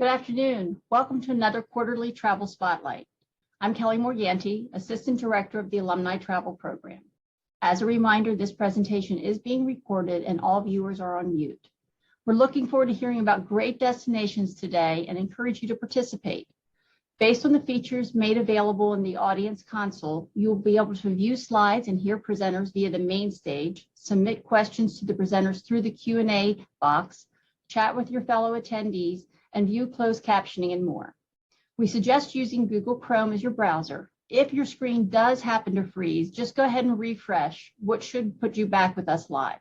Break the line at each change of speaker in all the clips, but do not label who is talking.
Good afternoon. Welcome to another quarterly travel spotlight. I'm Kelly Morgante, Assistant Director of the Alumni Travel Program. As a reminder, this presentation is being recorded and all viewers are on mute. We're looking forward to hearing about great destinations today and encourage you to participate. Based on the features made available in the audience console, you'll be able to view slides and hear presenters via the main stage, submit questions to the presenters through the Q&A box, chat with your fellow attendees, and view closed captioning and more. We suggest using Google Chrome as your browser. If your screen does happen to freeze, just go ahead and refresh, which should put you back with us live.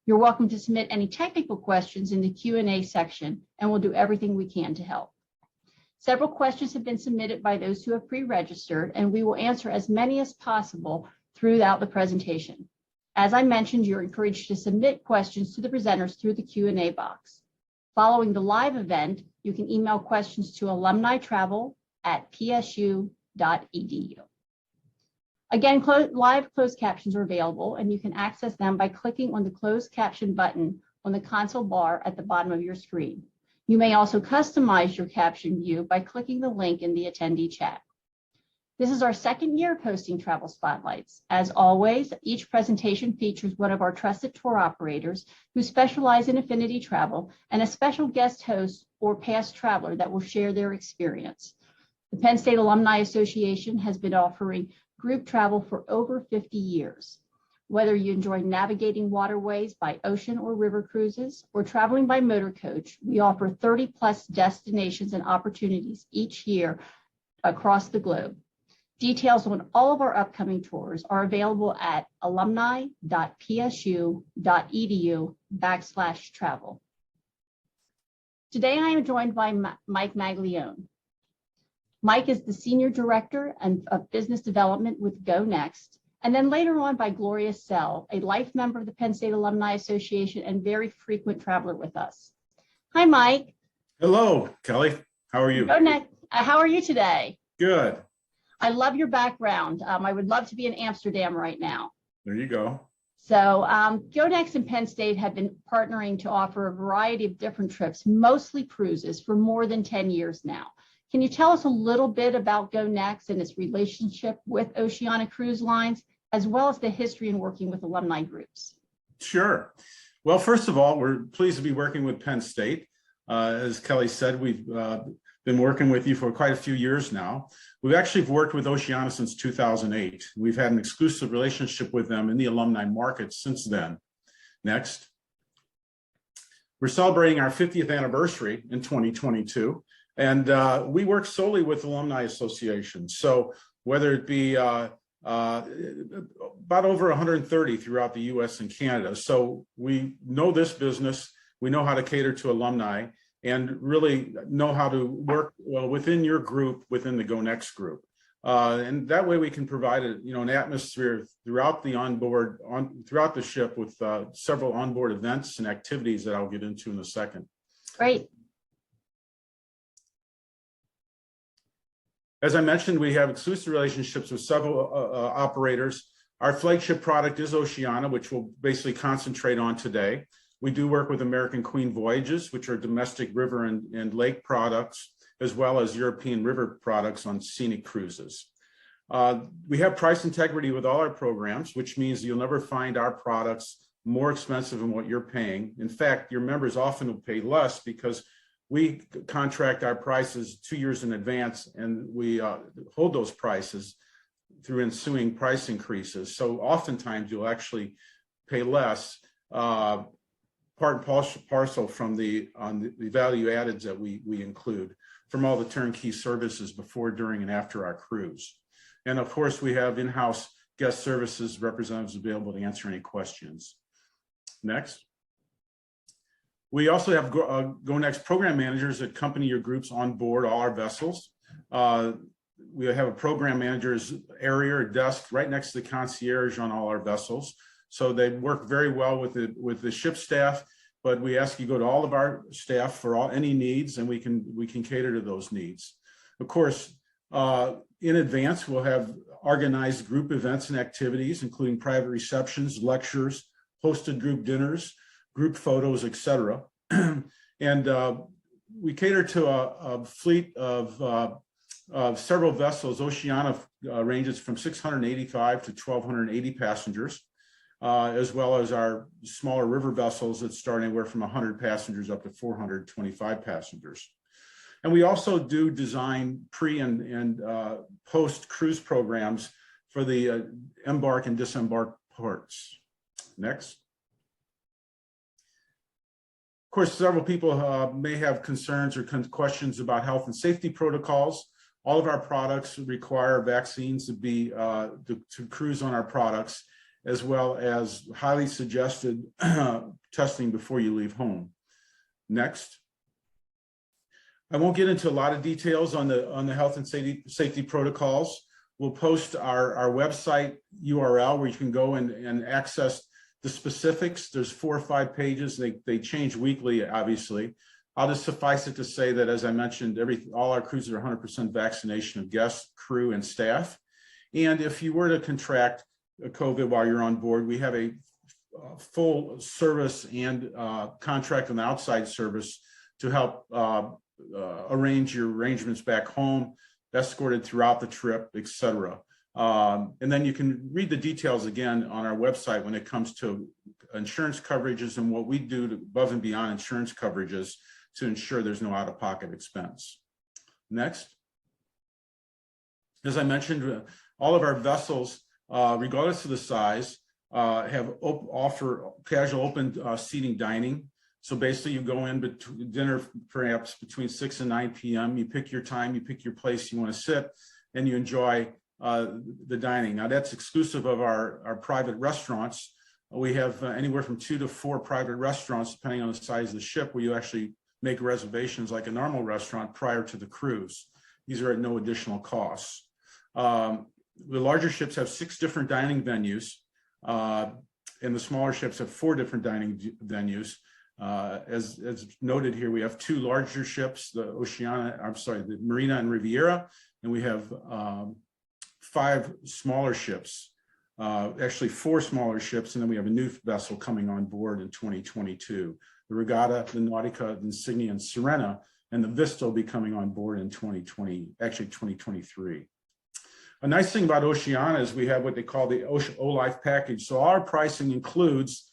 You're welcome to submit any technical questions in the Q&A section, and we'll do everything we can to help. Several questions have been submitted by those who have pre-registered, and we will answer as many as possible throughout the presentation. As I mentioned, you're encouraged to submit questions to the presenters through the Q&A box. Following the live event, you can email questions to alumnitravel@psu.edu. Again, live closed captions are available, and you can access them by clicking on the closed caption button on the console bar at the bottom of your screen. You may also customize your caption view by clicking the link in the attendee chat. This is our second year of hosting Travel Spotlights. As always, each presentation features one of our trusted tour operators who specialize in affinity travel and a special guest host or past traveler that will share their experience. The Penn State Alumni Association has been offering group travel for over 50 years. Whether you enjoy navigating waterways by ocean or river cruises or traveling by motor coach, we offer 30+ destinations and opportunities each year across the globe. Details on all of our upcoming tours are available at alumni.psu.edu/travel. Today, I am joined by Mike Maglione. Mike is the Senior Director of Business Development with Go Next, and then later on by Gloria, a life member of the Penn State Alumni Association and very frequent traveler with us. Hi, Mike.
Hello, Kelly. How are you?
Go Next. How are you today?
Good.
I love your background. I would love to be in Amsterdam right now.
There you go.
So Go Next and Penn State have been partnering to offer a variety of different trips, mostly cruises, for more than 10 years now. Can you tell us a little bit about Go Next and its relationship with Oceania Cruise Lines, as well as the history in working with alumni groups?
Sure. Well, first of all, we're pleased to be working with Penn State. As Kelly said, we've been working with you for quite a few years now. We've actually worked with Oceania since 2008. We've had an exclusive relationship with them in the alumni market since then. Next. We're celebrating our 50th anniversary in 2022, and we work solely with alumni associations. So whether it be about over 130 throughout the US and Canada. So we know this business, we know how to cater to alumni, and really know how to work within your group, within the Go Next group. And that way we can provide an atmosphere throughout the throughout the ship with several onboard events and activities that I'll get into in a second.
Great.
As I mentioned, we have exclusive relationships with several operators. Our flagship product is Oceania, which we'll basically concentrate on today. We do work with American Queen Voyages, which are domestic river and lake products, as well as European river products on scenic cruises. We have price integrity with all our programs, which means you'll never find our products more expensive than what you're paying. In fact, your members often will pay less because we contract our prices 2 years in advance, and we hold those prices through ensuing price increases. So oftentimes you'll actually pay less, part and parcel from the value added that we include from all the turnkey services before, during, and after our cruise. And of course, we have in-house guest services representatives available to answer any questions. Next. We also have Go Next program managers that accompany your groups on board all our vessels. We have a program manager's area or desk right next to the concierge on all our vessels. So they work very well with the ship staff, but we ask you go to all of our staff for any needs, and we can cater to those needs. Of course, in advance, we'll have organized group events and activities, including private receptions, lectures, hosted group dinners, group photos, etc. And we cater to a fleet of several vessels. Oceania ranges from 685 to 1,280 passengers, as well as our smaller river vessels that start anywhere from 100 passengers up to 425 passengers. And we also do design pre and post cruise programs for the embark and disembark ports. Next. Of course, several people may have concerns or questions about health and safety protocols. All of our products require vaccines to be to cruise on our products, as well as highly suggested testing before you leave home. Next. I won't get into a lot of details on the health and safety protocols. We'll post our website URL where you can go and access the specifics. There's 4 or 5 pages. They change weekly, obviously. I'll just suffice it to say that, as I mentioned, all our cruises are 100% vaccination of guests, crew, and staff. And if you were to contract COVID while you're on board, we have a full service and contract and outside service to help arrange your arrangements back home, escorted throughout the trip, etc. And then you can read the details again on our website when it comes to insurance coverages and what we do above and beyond insurance coverages to ensure there's no out-of-pocket expense. Next. As I mentioned, all of our vessels, regardless of the size, offer casual open seating dining. So basically you go in between dinner, perhaps between 6 and 9 p.m. You pick your time, you pick your place you want to sit, and you enjoy the dining. Now that's exclusive of our private restaurants. We have anywhere from 2 to 4 private restaurants, depending on the size of the ship, where you actually make reservations like a normal restaurant prior to the cruise. These are at no additional costs. The larger ships have 6 different dining venues, and the smaller ships have 4 different dining venues. As noted here, we have 2 larger ships, the Marina and Riviera, and we have 5 smaller ships, actually 4 smaller ships, and then we have a new vessel coming on board in 2022. The Regatta, the Nautica, the Insignia, and Serena, and the Vista will be coming on board in 2023. A nice thing about Oceania is we have what they call the O-Life package. So our pricing includes,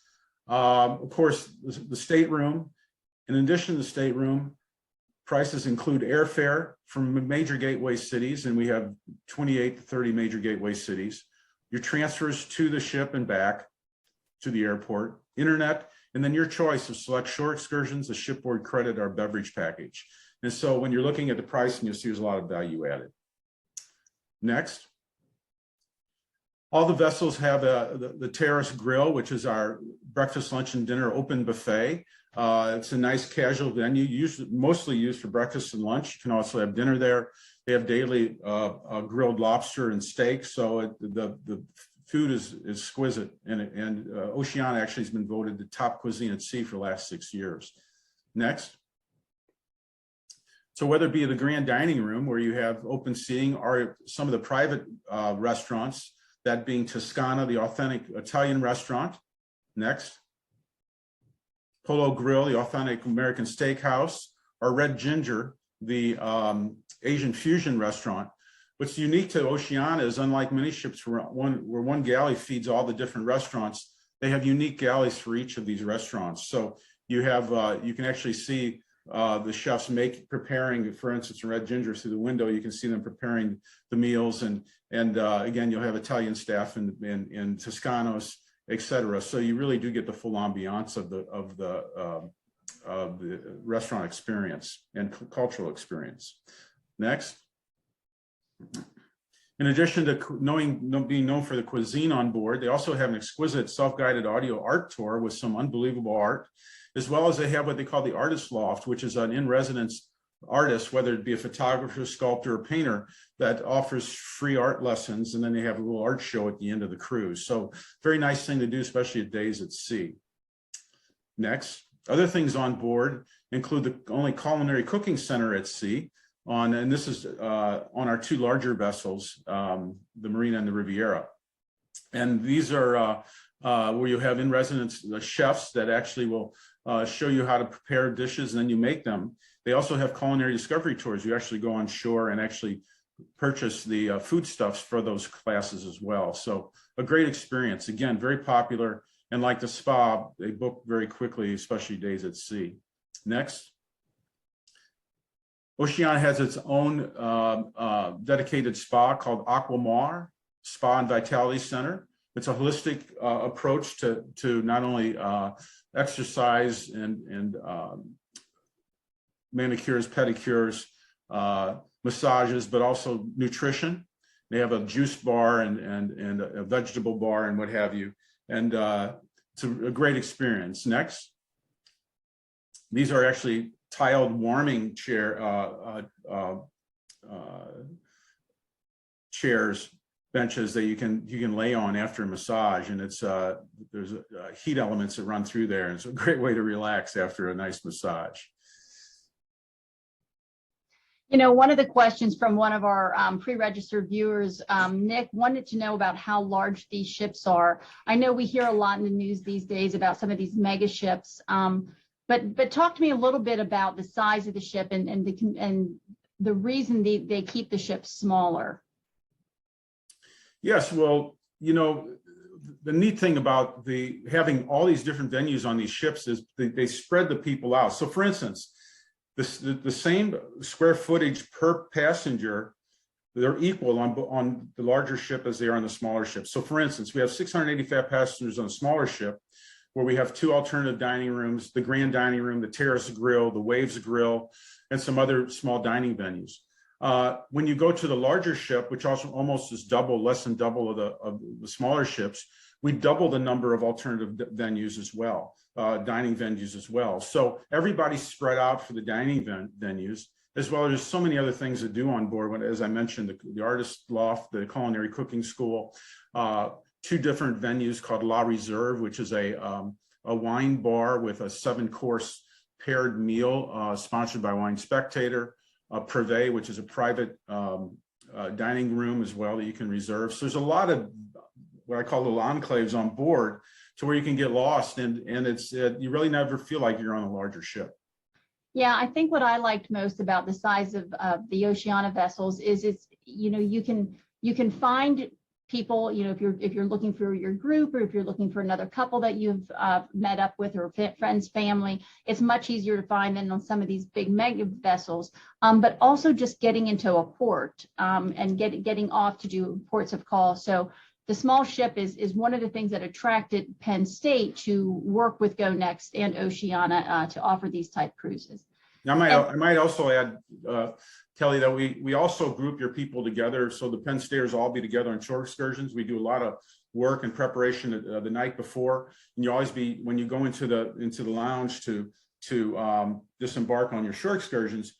of course, the stateroom. In addition to the stateroom, prices include airfare from major gateway cities, and we have 28 to 30 major gateway cities. Your transfers to the ship and back to the airport, internet, and then your choice of select shore excursions, a shipboard credit, or beverage package. And so when you're looking at the pricing, you'll see there's a lot of value added. Next. All the vessels have the terrace grill, which is our breakfast, lunch, and dinner open buffet. It's a nice casual venue, mostly used for breakfast and lunch. You can also have dinner there. They have daily grilled lobster and steak, so the food is exquisite. And Oceania actually has been voted the top cuisine at sea for the last 6 years. Next. So whether it be the grand dining room where you have open seating, or some of the private restaurants, that being Toscana, the authentic Italian restaurant. Next. Polo Grill, the authentic American steakhouse, or Red Ginger, the Asian fusion restaurant. What's unique to Oceania is, unlike many ships where one galley feeds all the different restaurants, they have unique galleys for each of these restaurants. So you have you can actually see the chefs preparing, for instance, Red Ginger, through the window. You can see them preparing the meals, and again, you'll have Italian staff in Toscanos, etc. So you really do get the full ambiance of the restaurant experience and cultural experience. Next. In addition to being known for the cuisine on board, they also have an exquisite self-guided audio art tour with some unbelievable art, as well as they have what they call the Artist Loft, which is an in-residence artist, whether it be a photographer, sculptor, or painter, that offers free art lessons, and then they have a little art show at the end of the cruise. So very nice thing to do, especially at days at sea. Next. Other things on board include the only culinary cooking center at sea, and this is on our 2 larger vessels, the Marina and the Riviera. And these are where you have in residence chefs that actually will show you how to prepare dishes, and then you make them. They also have culinary discovery tours. You actually go on shore and actually purchase the foodstuffs for those classes as well. So a great experience. Again, very popular. And like the spa, they book very quickly, especially days at sea. Next. Oceania has its own dedicated spa called Aquamar Spa and Vitality Center. It's a holistic approach to not only exercise and manicures, pedicures, massages, but also nutrition. They have a juice bar and a vegetable bar and what have you. And it's a great experience. Next. These are actually tiled warming chairs, benches that you can lay on after a massage, and it's there's heat elements that run through there, and it's a great way to relax after a nice massage.
You know, one of the questions from one of our pre-registered viewers, Nick, wanted to know about how large these ships are. I know we hear a lot in the news these days about some of these mega ships, but talk to me a little bit about the size of the ship and the reason they keep the ships smaller.
Yes, well, you know, the neat thing about having all these different venues on these ships is they spread the people out. So, for instance, the same square footage per passenger, they're equal on the larger ship as they are on the smaller ship. So, for instance, we have 685 passengers on a smaller ship, where we have 2 alternative dining rooms, the grand dining room, the terrace grill, the waves grill, and some other small dining venues. When you go to the larger ship, which also almost is less than double of the smaller ships, we double the number of alternative venues as well, dining venues as well. So everybody's spread out for the dining venues, as well as there's so many other things to do on board. As I mentioned, the artist loft, the culinary cooking school, 2 different venues called La Reserve, which is a wine bar with a 7-course paired meal sponsored by Wine Spectator. Privé, which is a private dining room as well that you can reserve. So there's a lot of what I call little enclaves on board to where you can get lost, and it's you really never feel like you're on a larger ship.
Yeah, I think what I liked most about the size of the Oceania vessels is it's, you know, you can find people, you know, if you're looking for your group, or if you're looking for another couple that you've met up with, or friends, family, it's much easier to find than on some of these big mega vessels. But also just getting into a port and getting off to do ports of call. So the small ship is one of the things that attracted Penn State to work with Go Next and Oceania to offer these type cruises.
Now, I might also add, Kelly, that we also group your people together. So the Penn Staters all be together on shore excursions. We do a lot of work and preparation the night before, and you always be, when you go into the lounge to disembark on your shore excursions,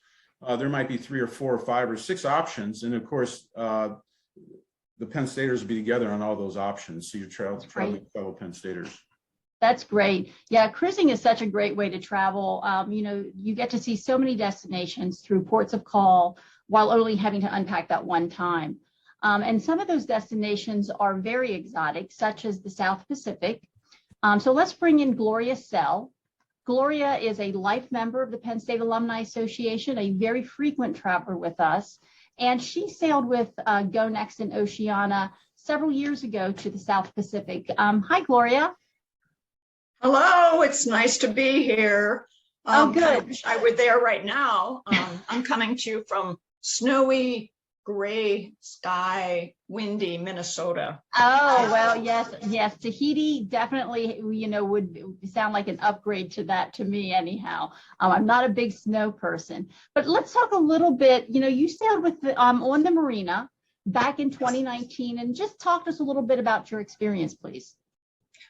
there might be 3 or 4 or 5 or 6 options, and of course the Penn Staters will be together on all those options. So you're traveling with fellow Penn Staters.
That's great. Yeah, cruising is such a great way to travel. You know, you get to see so many destinations through ports of call while only having to unpack that one time. And some of those destinations are very exotic, such as the South Pacific. So let's bring in Gloria Sell. Gloria is a life member of the Penn State Alumni Association, a very frequent traveler with us. And she sailed with Go Next and Oceania several years ago to the South Pacific. Hi, Gloria.
Hello, it's nice to be here.
Oh, good.
I wish I were there right now. I'm coming to you from snowy, gray sky, windy Minnesota.
Oh, well, yes. Tahiti definitely, you know, would sound like an upgrade to that to me anyhow. I'm not a big snow person, but let's talk a little bit. You know, you sailed with on the Marina back in 2019, and just talk to us a little bit about your experience, please.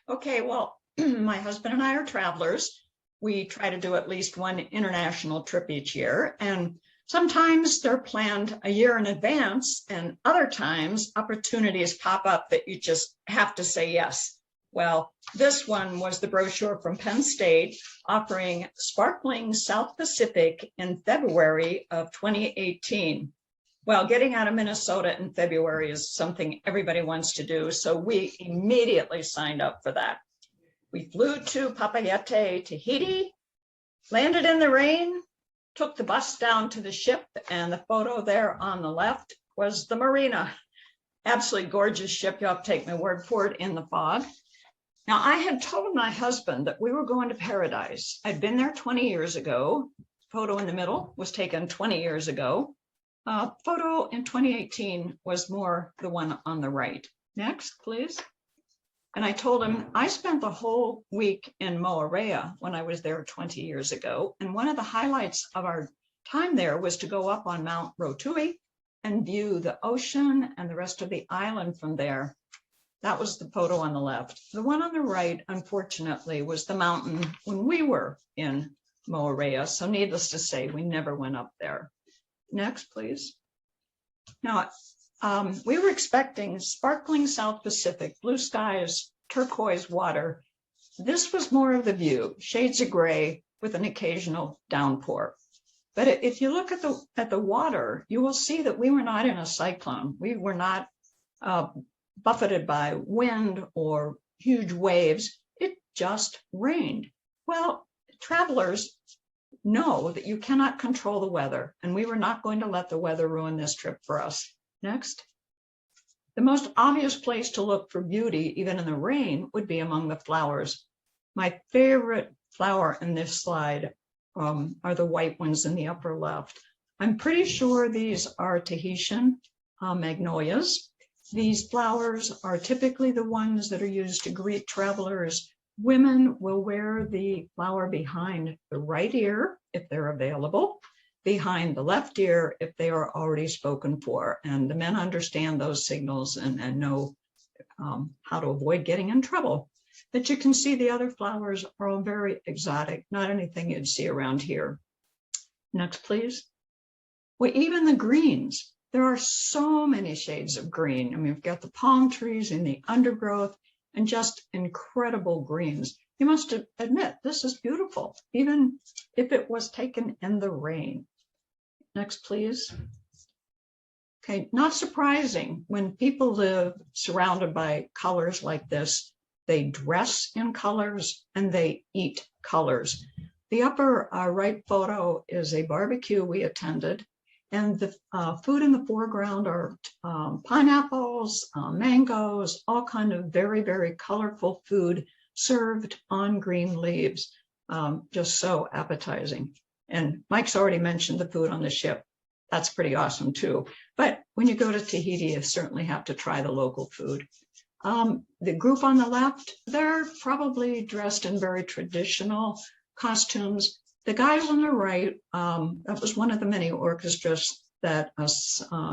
Okay, well, my husband and I are travelers. We try to do at least one international trip each year, and sometimes they're planned a year in advance, and other times opportunities pop up that you just have to say yes. Well, this one was the brochure from Penn State offering sparkling South Pacific in February of 2018. Well, getting out of Minnesota in February is something everybody wants to do, so we immediately signed up for that. We flew to Papayete, Tahiti, landed in the rain, took the bus down to the ship, and the photo there on the left was the marina. Absolutely gorgeous ship. You'll have to take my word for it, in the fog. Now, I had told my husband that we were going to Paradise. I'd been there 20 years ago. Photo in the middle was taken 20 years ago. Photo in 2018 was more the one on the right. Next, please. And I told him I spent the whole week in Moorea when I was there 20 years ago. And one of the highlights of our time there was to go up on Mount Rotui and view the ocean and the rest of the island from there. That was the photo on the left. The one on the right, unfortunately, was the mountain when we were in Moorea. So needless to say, we never went up there. Next, please. Now, we were expecting sparkling South Pacific, blue skies, turquoise water. This was more of the view, shades of gray with an occasional downpour. But if you look at the water, you will see that we were not in a cyclone. We were not buffeted by wind or huge waves. It just rained. Well, travelers know that you cannot control the weather, and we were not going to let the weather ruin this trip for us. Next. The most obvious place to look for beauty, even in the rain, would be among the flowers. My favorite flower in this slide are the white ones in the upper left. I'm pretty sure these are Tahitian magnolias. These flowers are typically the ones that are used to greet travelers. Women will wear the flower behind the right ear if they're available, behind the left ear if they are already spoken for. And the men understand those signals and know how to avoid getting in trouble. But you can see the other flowers are all very exotic, not anything you'd see around here. Next, please. Well, even the greens. There are so many shades of green. I mean, we've got the palm trees and the undergrowth and just incredible greens. You must admit, this is beautiful, even if it was taken in the rain. Next, please. Okay, not surprising, when people live surrounded by colors like this, they dress in colors and they eat colors. The upper right photo is a barbecue we attended, and the food in the foreground are pineapples, mangoes, all kind of very, very colorful food served on green leaves. Just so appetizing. And Mike's already mentioned the food on the ship. That's pretty awesome too. But when you go to Tahiti, you certainly have to try the local food. The group on the left, they're probably dressed in very traditional costumes. The guys on the right, that was one of the many orchestras that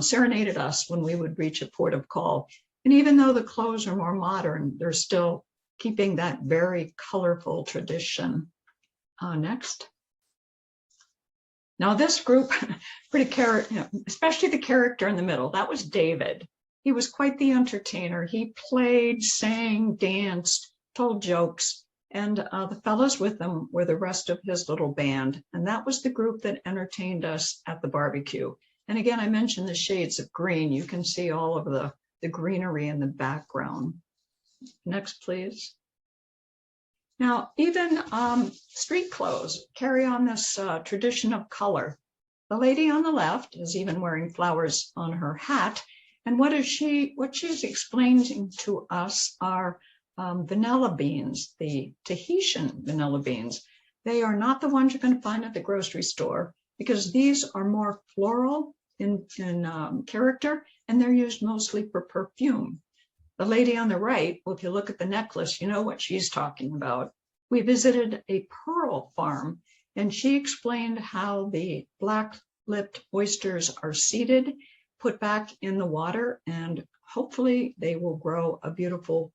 serenaded us when we would reach a port of call. And even though the clothes are more modern, they're still keeping that very colorful tradition. Next. Now this group, especially the character in the middle, that was David. He was quite the entertainer. He played, sang, danced, told jokes, and the fellows with him were the rest of his little band. And that was the group that entertained us at the barbecue. And again, I mentioned the shades of green. You can see all of the greenery in the background. Next, please. Now, even street clothes carry on this tradition of color. The lady on the left is even wearing flowers on her hat. And what she's explaining to us are vanilla beans, the Tahitian vanilla beans. They are not the ones you're going to find at the grocery store, because these are more floral in character, and they're used mostly for perfume. The lady on the right, well, if you look at the necklace, you know what she's talking about. We visited a pearl farm, and she explained how the black-lipped oysters are seeded, put back in the water, and hopefully they will grow a beautiful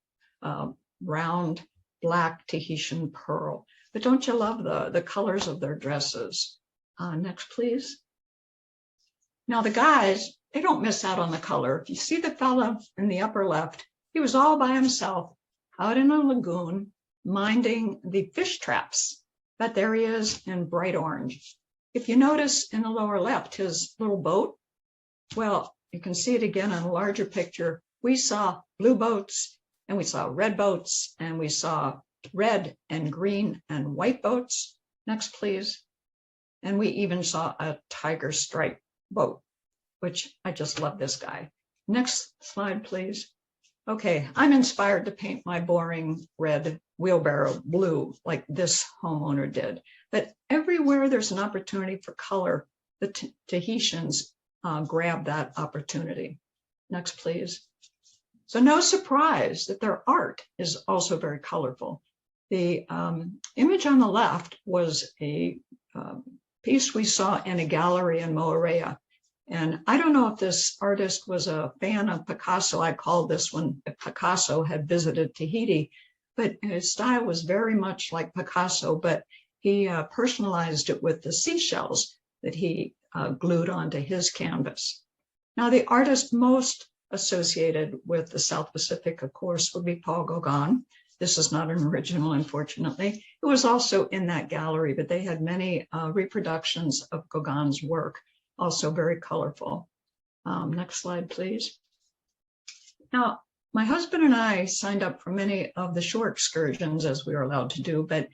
round black Tahitian pearl. But don't you love the colors of their dresses? Next, please. Now the guys, they don't miss out on the color. If you see the fella in the upper left, he was all by himself out in a lagoon minding the fish traps. But there he is in bright orange. If you notice in the lower left, his little boat, well, you can see it again in a larger picture. We saw blue boats, and we saw red boats, and we saw red and green and white boats. Next, please. And we even saw a tiger stripe boat, which I just love this guy. Next slide, please. Okay, I'm inspired to paint my boring red wheelbarrow blue like this homeowner did. But everywhere there's an opportunity for color, the Tahitians grab that opportunity. Next, please. So no surprise that their art is also very colorful. The image on the left was a piece we saw in a gallery in Moorea. And I don't know if this artist was a fan of Picasso. I called this one if Picasso had visited Tahiti, but his style was very much like Picasso, but he personalized it with the seashells that he glued onto his canvas. Now, the artist most associated with the South Pacific, of course, would be Paul Gauguin. This is not an original, unfortunately. It was also in that gallery, but they had many reproductions of Gauguin's work, also very colorful. Next slide, please. Now, my husband and I signed up for many of the shore excursions as we were allowed to do, but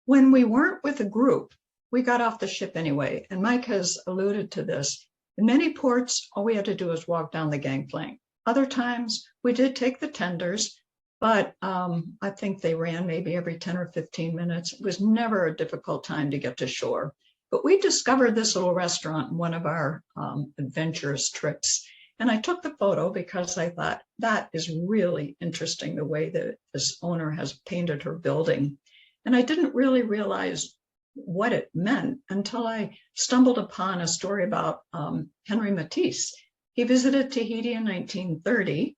when we weren't with a group, we got off the ship anyway. And Mike has alluded to this. In many ports, all we had to do was walk down the gangplank. Other times, we did take the tenders, but I think they ran maybe every 10 or 15 minutes. It was never a difficult time to get to shore. But we discovered this little restaurant in one of our adventurous trips. And I took the photo because I thought that is really interesting, the way that this owner has painted her building. And I didn't really realize what it meant until I stumbled upon a story about Henry Matisse. He visited Tahiti in 1930.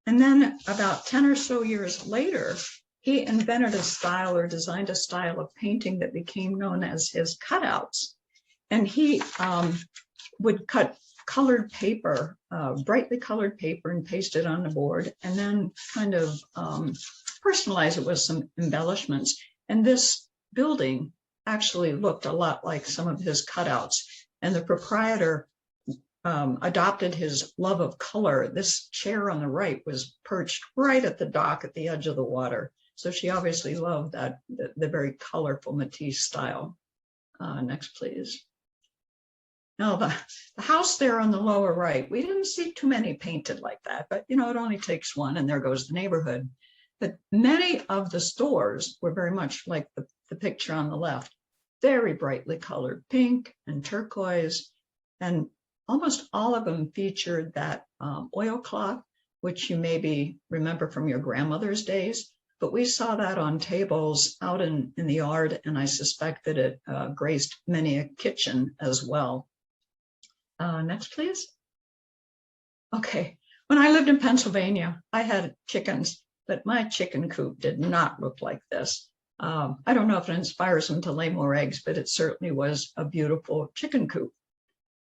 And then about 10 or so years later, he invented a style or designed a style of painting that became known as his cutouts. And he would cut colored paper, brightly colored paper, and paste it on the board, and then kind of personalize it with some embellishments. And this building actually looked a lot like some of his cutouts. And the proprietor adopted his love of color. This chair on the right was perched right at the dock at the edge of the water. So she obviously loved that, the very colorful Matisse style. Next, please. Now, the house there on the lower right, we didn't see too many painted like that, but it only takes one, and there goes the neighborhood. But many of the stores were very much like the picture on the left, very brightly colored pink and turquoise, and almost all of them featured that oilcloth, which you maybe remember from your grandmother's days. But we saw that on tables out in the yard, and I suspect that it graced many a kitchen as well. Next, please. Okay, when I lived in Pennsylvania, I had chickens, but my chicken coop did not look like this. I don't know if it inspires them to lay more eggs, but it certainly was a beautiful chicken coop.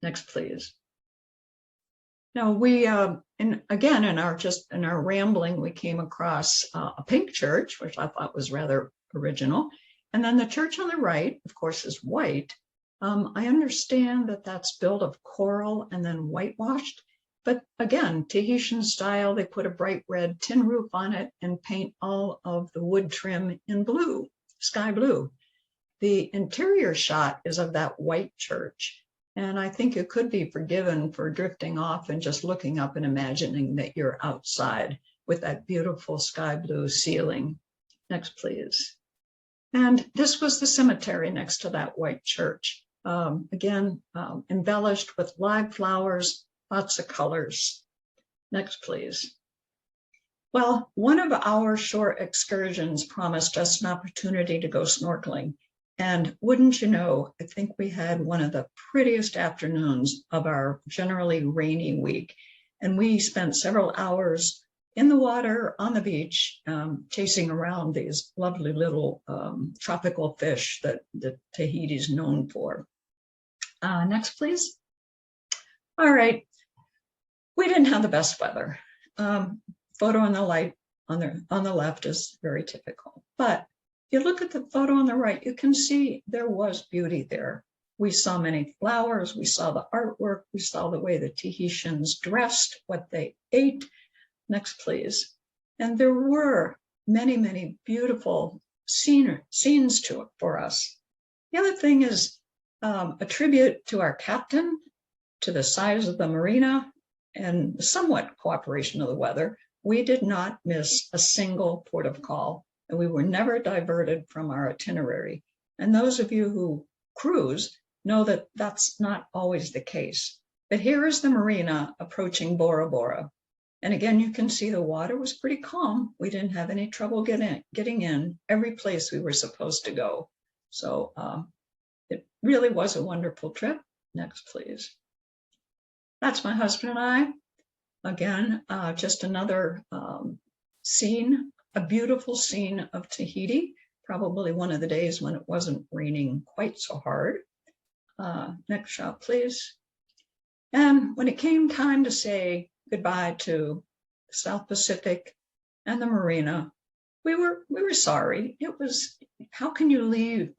Next, please. Now we, in our rambling, we came across a pink church, which I thought was rather original. And then the church on the right, of course, is white. I understand that that's built of coral and then whitewashed. But again, Tahitian style, they put a bright red tin roof on it and paint all of the wood trim in blue, sky blue. The interior shot is of that white church. And I think you could be forgiven for drifting off and just looking up and imagining that you're outside with that beautiful sky blue ceiling. Next, please. And this was the cemetery next to that white church. Again, embellished with live flowers, lots of colors. Next, please. Well, one of our shore excursions promised us an opportunity to go snorkeling. And wouldn't you know, I think we had one of the prettiest afternoons of our generally rainy week. And we spent several hours in the water on the beach, chasing around these lovely little tropical fish that Tahiti is known for. Next, please. All right. We didn't have the best weather. Photo on the left is very typical. But if you look at the photo on the right, you can see there was beauty there. We saw many flowers, we saw the artwork, we saw the way the Tahitians dressed, what they ate. Next, please. And there were many, many beautiful scenes for us. The other thing is a tribute to our captain, to the size of the marina, and somewhat cooperation of the weather. We did not miss a single port of call, and we were never diverted from our itinerary. And those of you who cruise know that that's not always the case. But here is the marina approaching Bora Bora. And again, you can see the water was pretty calm. We didn't have any trouble getting in every place we were supposed to go. So it really was a wonderful trip. Next, please. That's my husband and I. Again, just another scene, a beautiful scene of Tahiti, probably one of the days when it wasn't raining quite so hard. Next shot, please. And when it came time to say goodbye to South Pacific and the marina, we were sorry. It was, how can you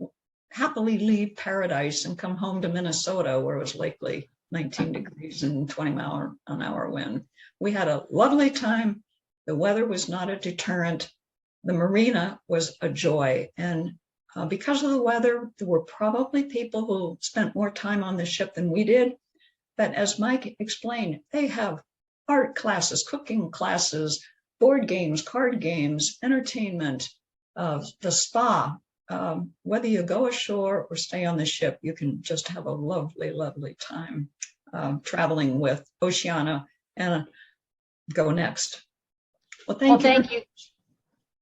happily leave paradise and come home to Minnesota where it was likely 19 degrees and 20-mile-an-hour wind? We had a lovely time. The weather was not a deterrent. The marina was a joy. And because of the weather, there were probably people who spent more time on the ship than we did. But as Mike explained, they have art classes, cooking classes, board games, card games, entertainment, the spa. Whether you go ashore or stay on the ship, you can just have a lovely, lovely time traveling with Oceania. And go next. Well, thank you.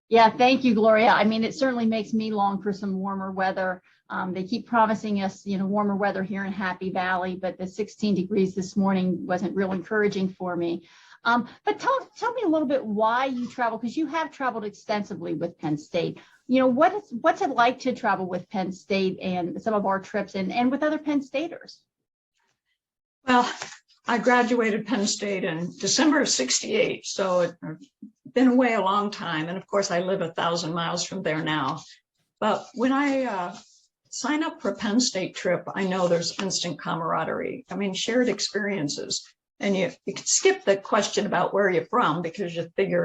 Yeah, thank you, Gloria. I mean, it certainly makes me long for some warmer weather. They keep promising us, warmer weather here in Happy Valley, but the 16 degrees this morning wasn't real encouraging for me. But tell me a little bit why you travel, because you have traveled extensively with Penn State. What's it like to travel with Penn State and some of our trips and with other Penn Staters?
Well, I graduated Penn State in December of '68, so it's been away a long time. And of course, I live 1,000 miles from there now. But when I sign up for a Penn State trip, I know there's instant camaraderie. I mean, shared experiences. And you can skip the question about where you're from because you figure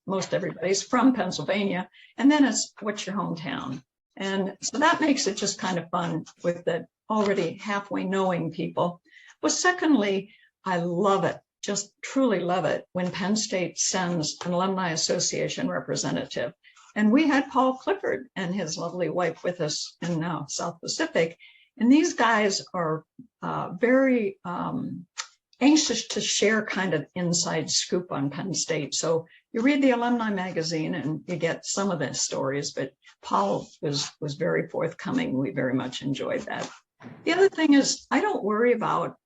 most everybody's from Pennsylvania. And then it's what's your hometown. And so that makes it just kind of fun with the already halfway knowing people. Well, secondly, I love it, just truly love it when Penn State sends an Alumni Association representative. And we had Paul Clifford and his lovely wife with us in South Pacific. And these guys are very anxious to share kind of inside scoop on Penn State. So you read the Alumni magazine and you get some of the stories, but Paul was very forthcoming. We very much enjoyed that. The other thing is I don't worry about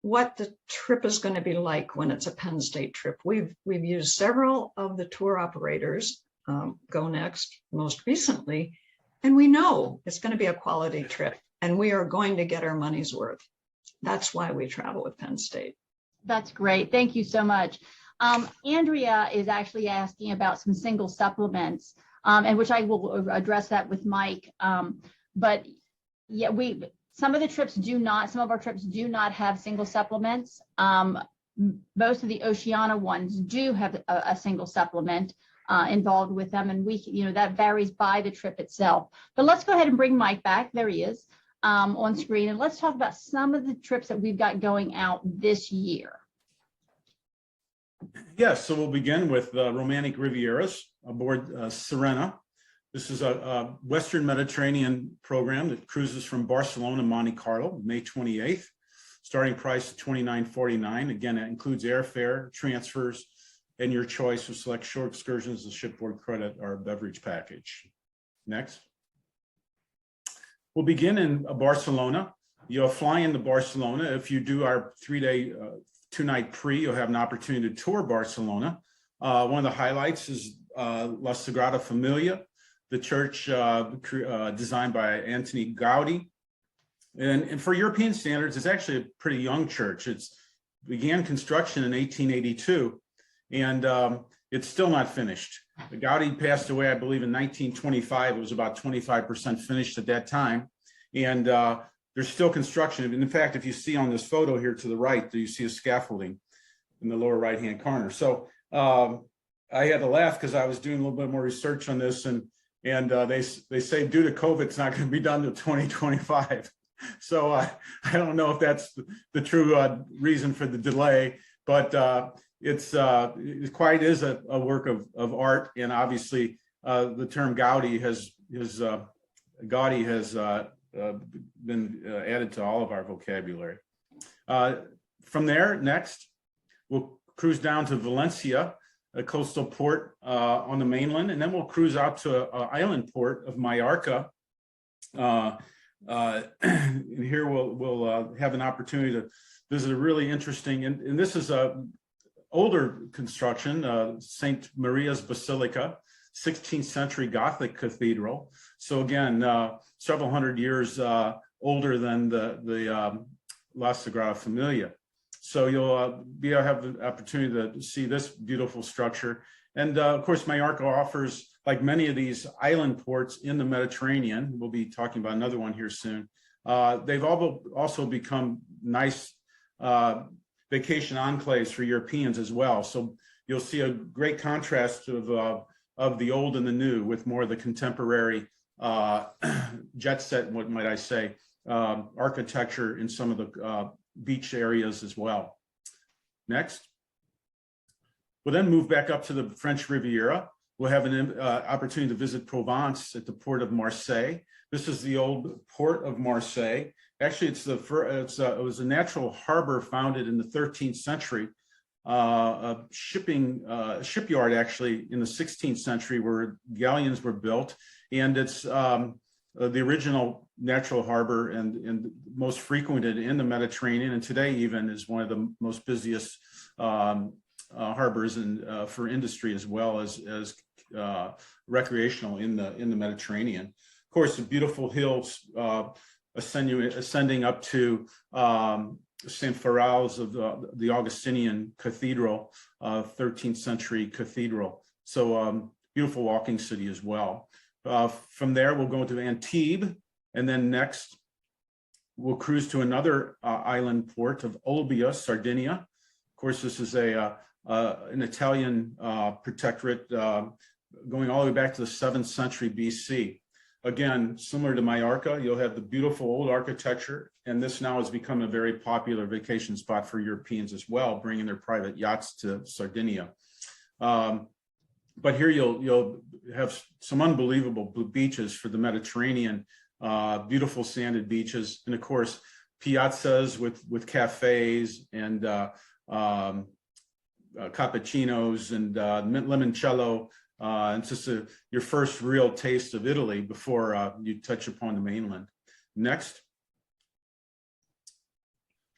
what the trip is going to be like when it's a Penn State trip. We've used several of the tour operators, Go Next most recently, and we know it's going to be a quality trip and we are going to get our money's worth. That's why we travel with Penn State.
That's great. Thank you so much. Andrea is actually asking about some single supplements, and which I will address that with Mike. But yeah, some of our trips do not have single supplements. Most of the Oceania ones do have a single supplement involved with them, and that varies by the trip itself. But let's go ahead and bring Mike back. There he is on screen, and let's talk about some of the trips that we've got going out this year.
Yes, so we'll begin with Romantic Rivieras aboard Sirena. This is a Western Mediterranean program that cruises from Barcelona to Monte Carlo, May 28th. Starting price of $29.49. Again, that includes airfare, transfers, and your choice of select short excursions, the shipboard credit, or beverage package. Next. We'll begin in Barcelona. You'll fly into Barcelona. If you do our 3-day, 2-night pre, you'll have an opportunity to tour Barcelona. One of the highlights is La Sagrada Familia, the church designed by Antoni Gaudi. And for European standards, it's actually a pretty young church. It's began construction in 1882, and it's still not finished. Gaudi passed away, I believe, in 1925. It was about 25% finished at that time. And there's still construction. And in fact, if you see on this photo here to the right, you see a scaffolding in the lower right-hand corner. So I had to laugh because I was doing a little bit more research on this, and And they say due to COVID, it's not going to be done till 2025. So I don't know if that's the true reason for the delay, but it quite is a work of art. And obviously the term Gaudi has been added to all of our vocabulary. From there, next, we'll cruise down to Valencia, a coastal port on the mainland, and then we'll cruise out to an island port of Mallorca. And here we'll have an opportunity to visit a really interesting, and this is a older construction, St. Maria's Basilica, 16th century Gothic cathedral. So again, several hundred years older than the La Sagrada Familia. So you'll have the opportunity to see this beautiful structure. And of course, Mallorca offers, like many of these island ports in the Mediterranean, we'll be talking about another one here soon. They've also become nice vacation enclaves for Europeans as well. So you'll see a great contrast of the old and the new, with more of the contemporary jet set, what might I say, architecture in some of the beach areas as well. Next. We'll then move back up to the French Riviera. We'll have an opportunity to visit Provence at the port of Marseille. This is the old port of Marseille. Actually, it was a natural harbor founded in the 13th century. A shipyard actually in the 16th century where galleons were built, and it's the original natural harbor and most frequented in the Mediterranean, and today even is one of the most busiest harbors and for industry as well as recreational in the Mediterranean. Of course, the beautiful hills ascending up to St. Pharals of the Augustinian Cathedral, 13th century cathedral. So beautiful walking city as well. From there, we'll go to Antibes, and then next we'll cruise to another island port of Olbia, Sardinia. Of course, this is an Italian protectorate going all the way back to the 7th century BC. Again, similar to Mallorca, you'll have the beautiful old architecture, and this now has become a very popular vacation spot for Europeans as well, bringing their private yachts to Sardinia. But here you'll have some unbelievable beaches for the Mediterranean, beautiful sanded beaches, and of course, piazzas with cafes and cappuccinos and limoncello. It's just your first real taste of Italy before you touch upon the mainland. Next.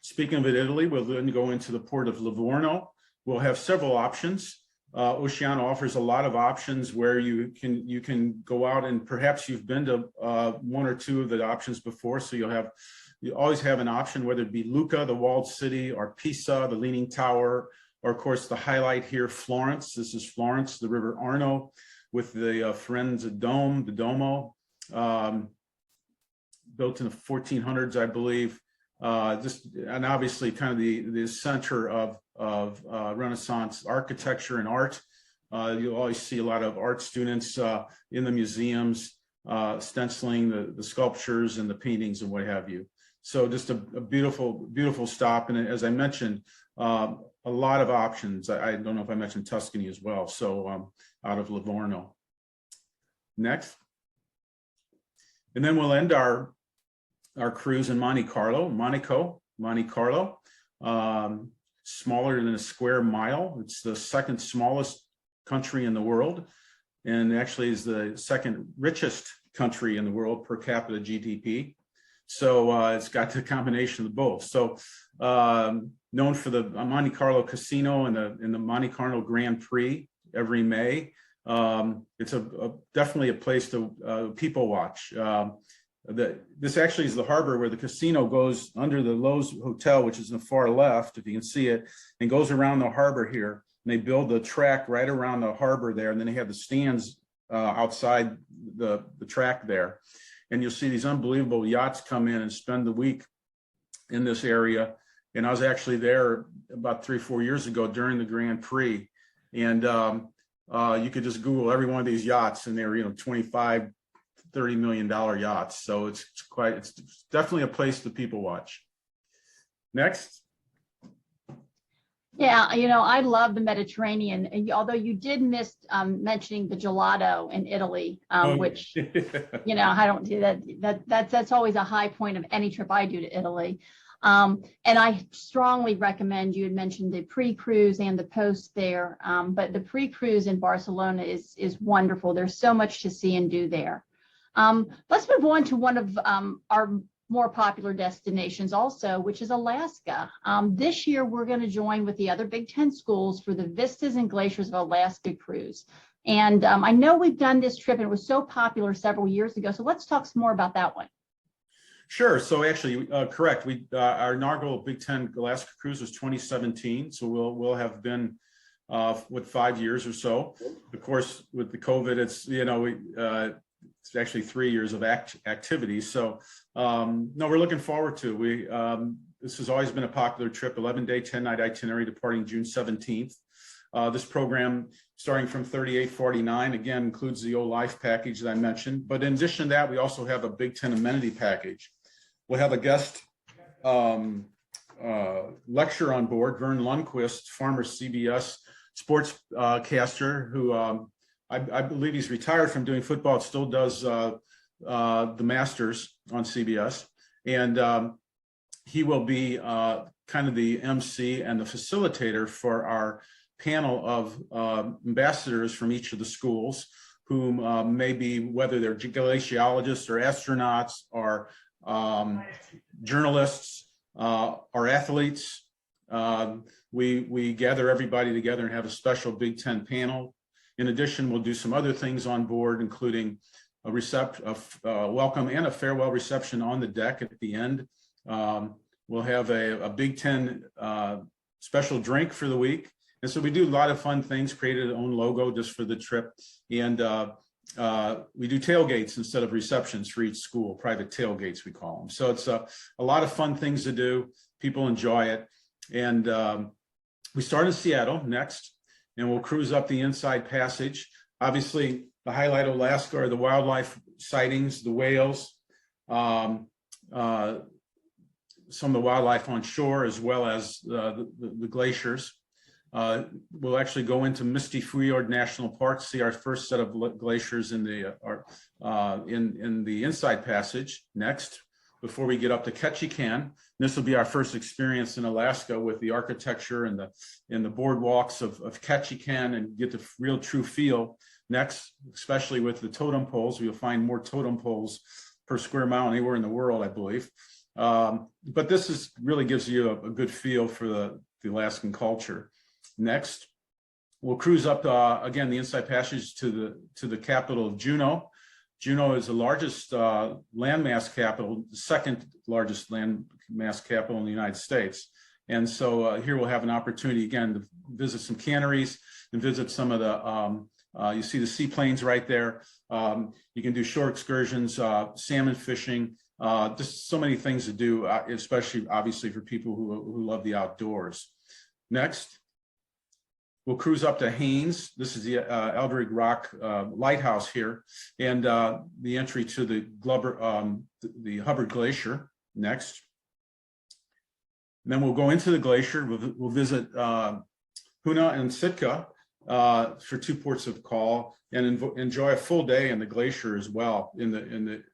Speaking of Italy, we'll then go into the port of Livorno. We'll have several options. Oceania offers a lot of options where you can go out, and perhaps you've been to one or two of the options before, so you always have an option, whether it be Lucca, the walled city, or Pisa, the Leaning Tower, or of course the highlight here, Florence. This is Florence, the River Arno, with the Firenze Dome, the Duomo, built in the 1400s, I believe. And obviously kind of the center of Renaissance architecture and art. You'll always see a lot of art students in the museums, stenciling the sculptures and the paintings and what have you. So just a beautiful, beautiful stop. And as I mentioned, a lot of options. I don't know if I mentioned Tuscany as well. So out of Livorno. Next. And then we'll end our cruise in Monte Carlo, smaller than a square mile. It's the second smallest country in the world, and actually is the second richest country in the world per capita GDP. So it's got the combination of both. So known for the Monte Carlo Casino and the Monte Carlo Grand Prix every May. It's definitely a place to people watch. This actually is the harbor where the casino goes under the Lowe's Hotel, which is in the far left, if you can see it, and goes around the harbor here. And they build the track right around the harbor there, and then they have the stands outside the track there. And you'll see these unbelievable yachts come in and spend the week in this area. And I was actually there about 3 or 4 years ago during the Grand Prix. And you could just Google every one of these yachts, and they're, 25, $30 million yachts. So it's definitely a place that people watch. Next.
Yeah, I love the Mediterranean. And although you did miss mentioning the gelato in Italy, which, I don't do that. That's always a high point of any trip I do to Italy. And I strongly recommend, you had mentioned the pre-cruise and the post there, but the pre-cruise in Barcelona is wonderful. There's so much to see and do there. Let's move on to one of our more popular destinations also, which is Alaska. This year, we're going to join with the other Big Ten schools for the Vistas and Glaciers of Alaska cruise. And I know we've done this trip, and it was so popular several years ago. So let's talk some more about that one.
Sure. So actually, correct. Our inaugural Big Ten Alaska cruise was 2017. So we'll have been with 5 years or so. Of course, with the COVID, it's actually 3 years of activity. So no, we're looking forward to. This has always been a popular trip, 11-day, 10-night itinerary departing June 17th. This program, starting from $38.49, again, includes the old life package that I mentioned. But in addition to that, we also have a Big Ten amenity package. We'll have a guest lecture on board, Vern Lundquist, former CBS sportscaster, who I believe he's retired from doing football, still does the Masters on CBS. And he will be kind of the MC and the facilitator for our panel of ambassadors from each of the schools, whom may be, whether they're glaciologists or astronauts or journalists or athletes. We gather everybody together and have a special Big Ten panel. In addition, we'll do some other things on board, including a welcome and a farewell reception on the deck at the end. We'll have a Big Ten special drink for the week. And so we do a lot of fun things, created our own logo just for the trip. And we do tailgates instead of receptions for each school, private tailgates we call them. So it's a lot of fun things to do. People enjoy it. And we start in Seattle next, and we'll cruise up the Inside Passage. Obviously, the highlight of Alaska are the wildlife sightings, the whales, some of the wildlife on shore, as well as the glaciers. We'll actually go into Misty Fjord National Park, see our first set of glaciers in the Inside Passage next, before we get up to Ketchikan. This will be our first experience in Alaska with the architecture and the boardwalks of Ketchikan, and get the real true feel next, especially with the totem poles. We'll find more totem poles per square mile anywhere in the world, I believe. But this really gives you a good feel for the Alaskan culture. Next, we'll cruise up again the Inside Passage to the capital of Juneau. Juneau is the largest landmass capital, the second largest landmass capital in the United States. And so here we'll have an opportunity again to visit some canneries and visit some of the, you see the seaplanes right there. You can do shore excursions, salmon fishing, just so many things to do, especially obviously for people who love the outdoors. Next, we'll cruise up to Haines. This is the Eldred Rock Lighthouse here, and the entry to the Hubbard Glacier next. And then we'll go into the glacier. We'll visit Hoonah and Sitka for 2 ports of call, and enjoy a full day in the glacier as well. And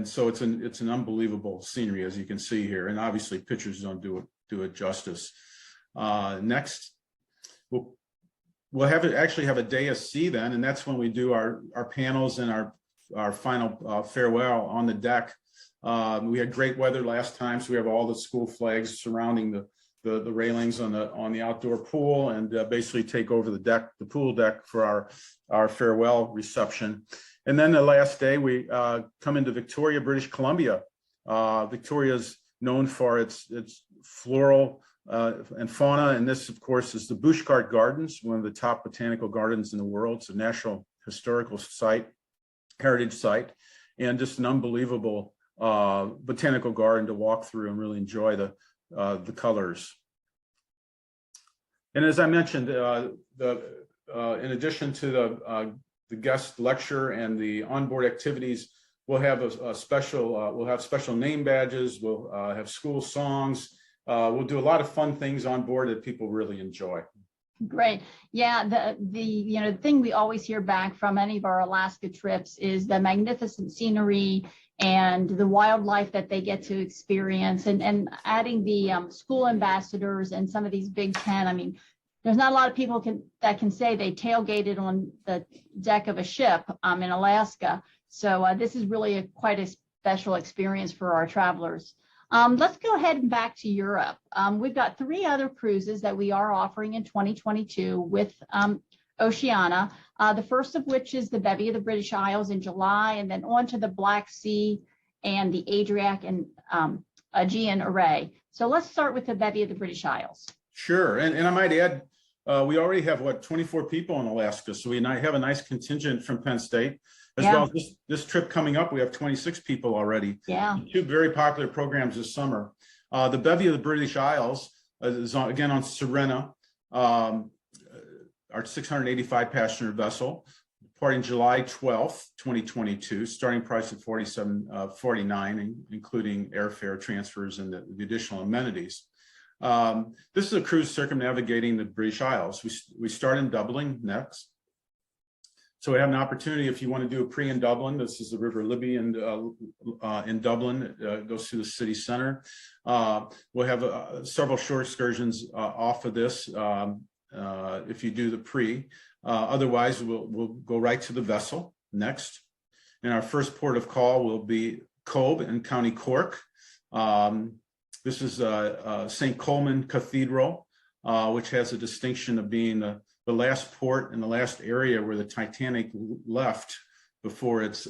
so it's an unbelievable scenery, as you can see here, and obviously pictures don't do it justice. Next. We'll actually have a day of sea then, and that's when we do our panels and our final farewell on the deck. We had great weather last time, so we have all the school flags surrounding the railings on the outdoor pool, and basically take over the pool deck for our farewell reception. And then the last day we come into Victoria, British Columbia. Victoria is known for its floral and fauna, and this, of course, is the Buschgart Gardens, one of the top botanical gardens in the world. It's a national historical site, heritage site, and just an unbelievable botanical garden to walk through and really enjoy the colors. And as I mentioned, the in addition to the guest lecture and the onboard activities, we'll have we'll have special name badges. We'll have school songs. We'll do a lot of fun things on board that people really enjoy.
Great. Yeah, the thing we always hear back from any of our Alaska trips is the magnificent scenery and the wildlife that they get to experience, and adding the school ambassadors and some of these Big Ten. I mean, there's not a lot of people that can say they tailgated on the deck of a ship in Alaska. So this is really quite a special experience for our travelers. Let's go ahead and back to Europe. We've got 3 other cruises that we are offering in 2022 with Oceania. The first of which is the Bevy of the British Isles in July, and then on to the Black Sea and the Adriatic and Aegean Array. So let's start with the Bevy of the British Isles.
Sure, and I might add, we already have 24 people in Alaska, so we have a nice contingent from Penn State. As well as this trip coming up, we have 26 people already.
Yeah.
2 very popular programs this summer. The Bevy of the British Isles is again on Serena, our 685 passenger vessel, departing July 12th, 2022. Starting price at $47.49, including airfare, transfers, and the additional amenities. This is a cruise circumnavigating the British Isles. We start in Dublin next. So we have an opportunity if you want to do a pre in Dublin. This is the River Libby in Dublin. It goes through the city center. We'll have several short excursions off of this if you do the pre. Otherwise, we'll go right to the vessel next. And our first port of call will be Cobh in County Cork. This is St. Colman Cathedral, which has the distinction of being the last port and the last area where the Titanic left before its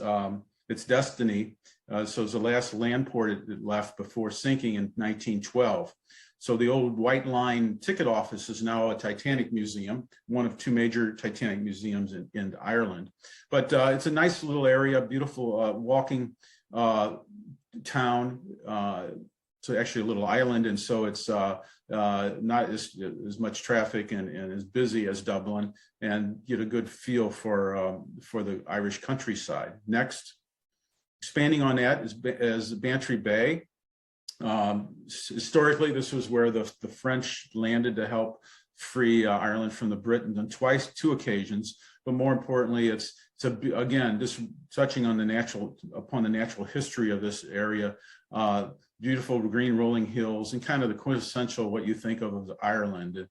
destiny. So it's the last land port it left before sinking in 1912. So the old White Line ticket office is now a Titanic museum, one of 2 major Titanic museums in Ireland. But it's a nice little area, beautiful walking town. So actually a little island, and so it's not as much traffic and as busy as Dublin, and get a good feel for the Irish countryside. Next, expanding on that is Bantry Bay. Historically, this was where the French landed to help free Ireland from the Britons on 2 occasions. But more importantly, it's again just touching on the natural history of this area. Beautiful green rolling hills, and kind of the quintessential what you think of as Ireland,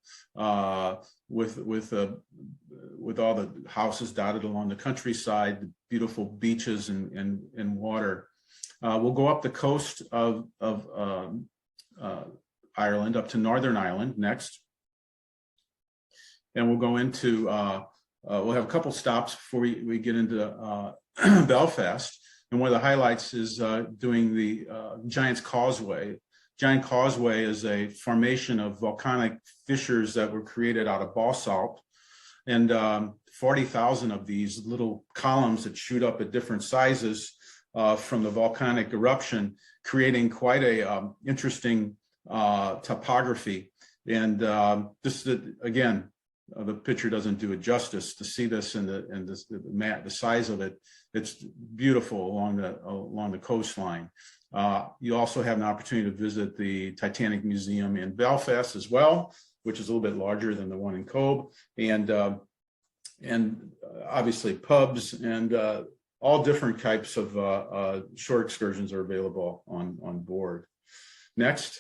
with all the houses dotted along the countryside, beautiful beaches and water. We'll go up the coast of Ireland up to Northern Ireland next, and we'll go into we'll have a couple stops before we get into Belfast. And one of the highlights is doing the Giant's Causeway. Giant Causeway is a formation of volcanic fissures that were created out of basalt. And 40,000 of these little columns that shoot up at different sizes from the volcanic eruption, creating quite a interesting topography. And this is, again, the picture doesn't do it justice to see this and the size of it. It's beautiful along the coastline. You also have an opportunity to visit the Titanic Museum in Belfast as well, which is a little bit larger than the one in Cobh, and obviously pubs and all different types of short excursions are available on board. Next,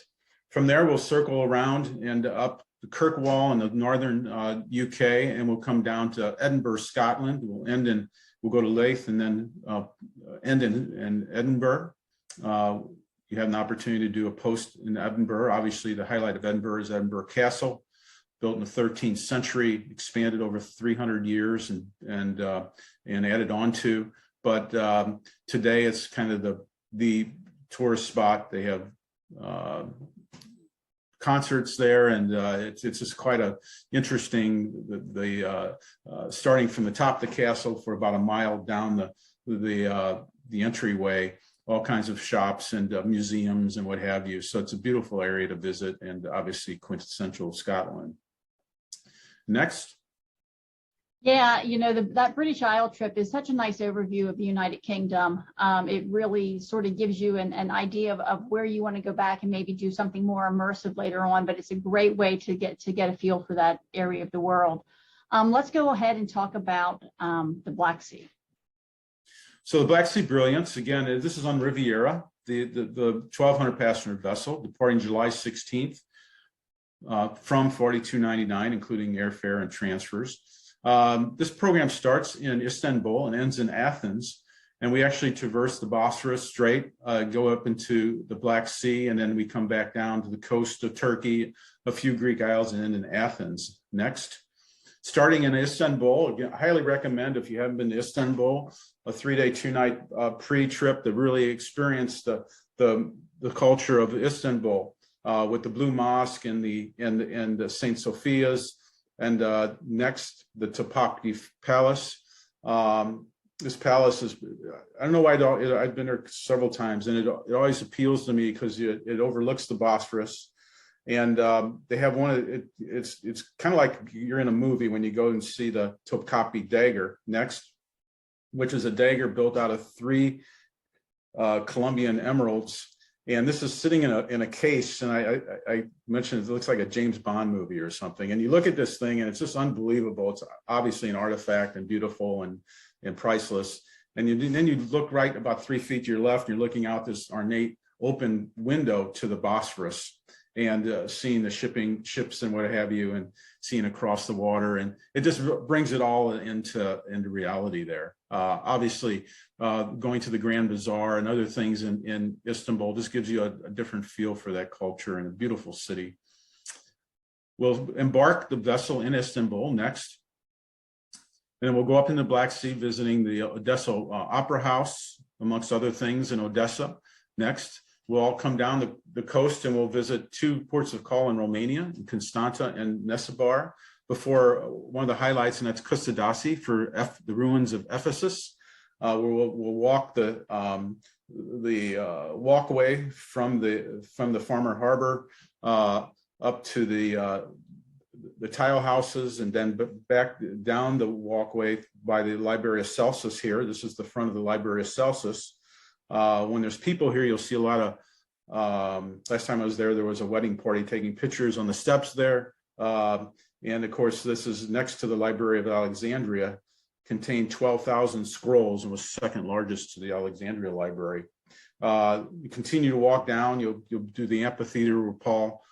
from there we'll circle around and up the Kirkwall in the northern UK, and we'll come down to Edinburgh, Scotland. We'll go to Leith and then end in Edinburgh. You have an opportunity to do a post in Edinburgh. Obviously, the highlight of Edinburgh is Edinburgh Castle, built in the 13th century, expanded over 300 years and added on to. But today it's kind of the tourist spot. They have concerts there, and it's just quite a interesting. Starting from the top of the castle for about a mile down the entryway, all kinds of shops and museums and what have you. So it's a beautiful area to visit, and obviously quintessential Scotland. Next,
Yeah, that British Isle trip is such a nice overview of the United Kingdom. It really sort of gives you an idea of where you want to go back and maybe do something more immersive later on, but it's a great way to get a feel for that area of the world. Let's go ahead and talk about the Black Sea.
So the Black Sea Brilliance, again, this is on Riviera, the 1,200 passenger vessel departing July 16th from $42.99, including airfare and transfers. This program starts in Istanbul and ends in Athens, and we actually traverse the Bosphorus Strait, go up into the Black Sea, and then we come back down to the coast of Turkey, a few Greek isles, and end in Athens. Next. Starting in Istanbul, again, I highly recommend, if you haven't been to Istanbul, a 3-day, 2-night pre-trip to really experience the culture of Istanbul with the Blue Mosque and the St. Sophia's. And next, the Topkapi Palace. This palace is, I don't know why I've been there several times, and it always appeals to me because it overlooks the Bosphorus. And they have it's kind of like you're in a movie when you go and see the Topkapi dagger next, which is a dagger built out of 3 Colombian emeralds. And this is sitting in a case, and I mentioned it looks like a James Bond movie or something. And you look at this thing, and it's just unbelievable. It's obviously an artifact and beautiful and priceless. And then you look right about 3 feet to your left, and you're looking out this ornate open window to the Bosphorus, and seeing the ships and what have you, and seeing across the water, and it just brings it all into reality there. Obviously, going to the Grand Bazaar and other things in Istanbul just gives you a different feel for that culture, and a beautiful city. We'll embark the vessel in Istanbul next, and then we'll go up in the Black Sea, visiting the Odessa Opera House, amongst other things, in Odessa next. We'll all come down the coast, and we'll visit 2 ports of call in Romania, Constanta and Nesebar, before one of the highlights, and that's Kustadasi for the ruins of Ephesus, where we'll walk the walkway from the Farmer Harbor up to the tile houses, and then back down the walkway by the Library of Celsus here. This is the front of the Library of Celsus. When there's people here, you'll see a lot of, last time I was there was a wedding party taking pictures on the steps there. And of course, this is next to the Library of Alexandria, contained 12,000 scrolls, and was second largest to the Alexandria Library. You continue to walk down, you'll do the amphitheater where Paul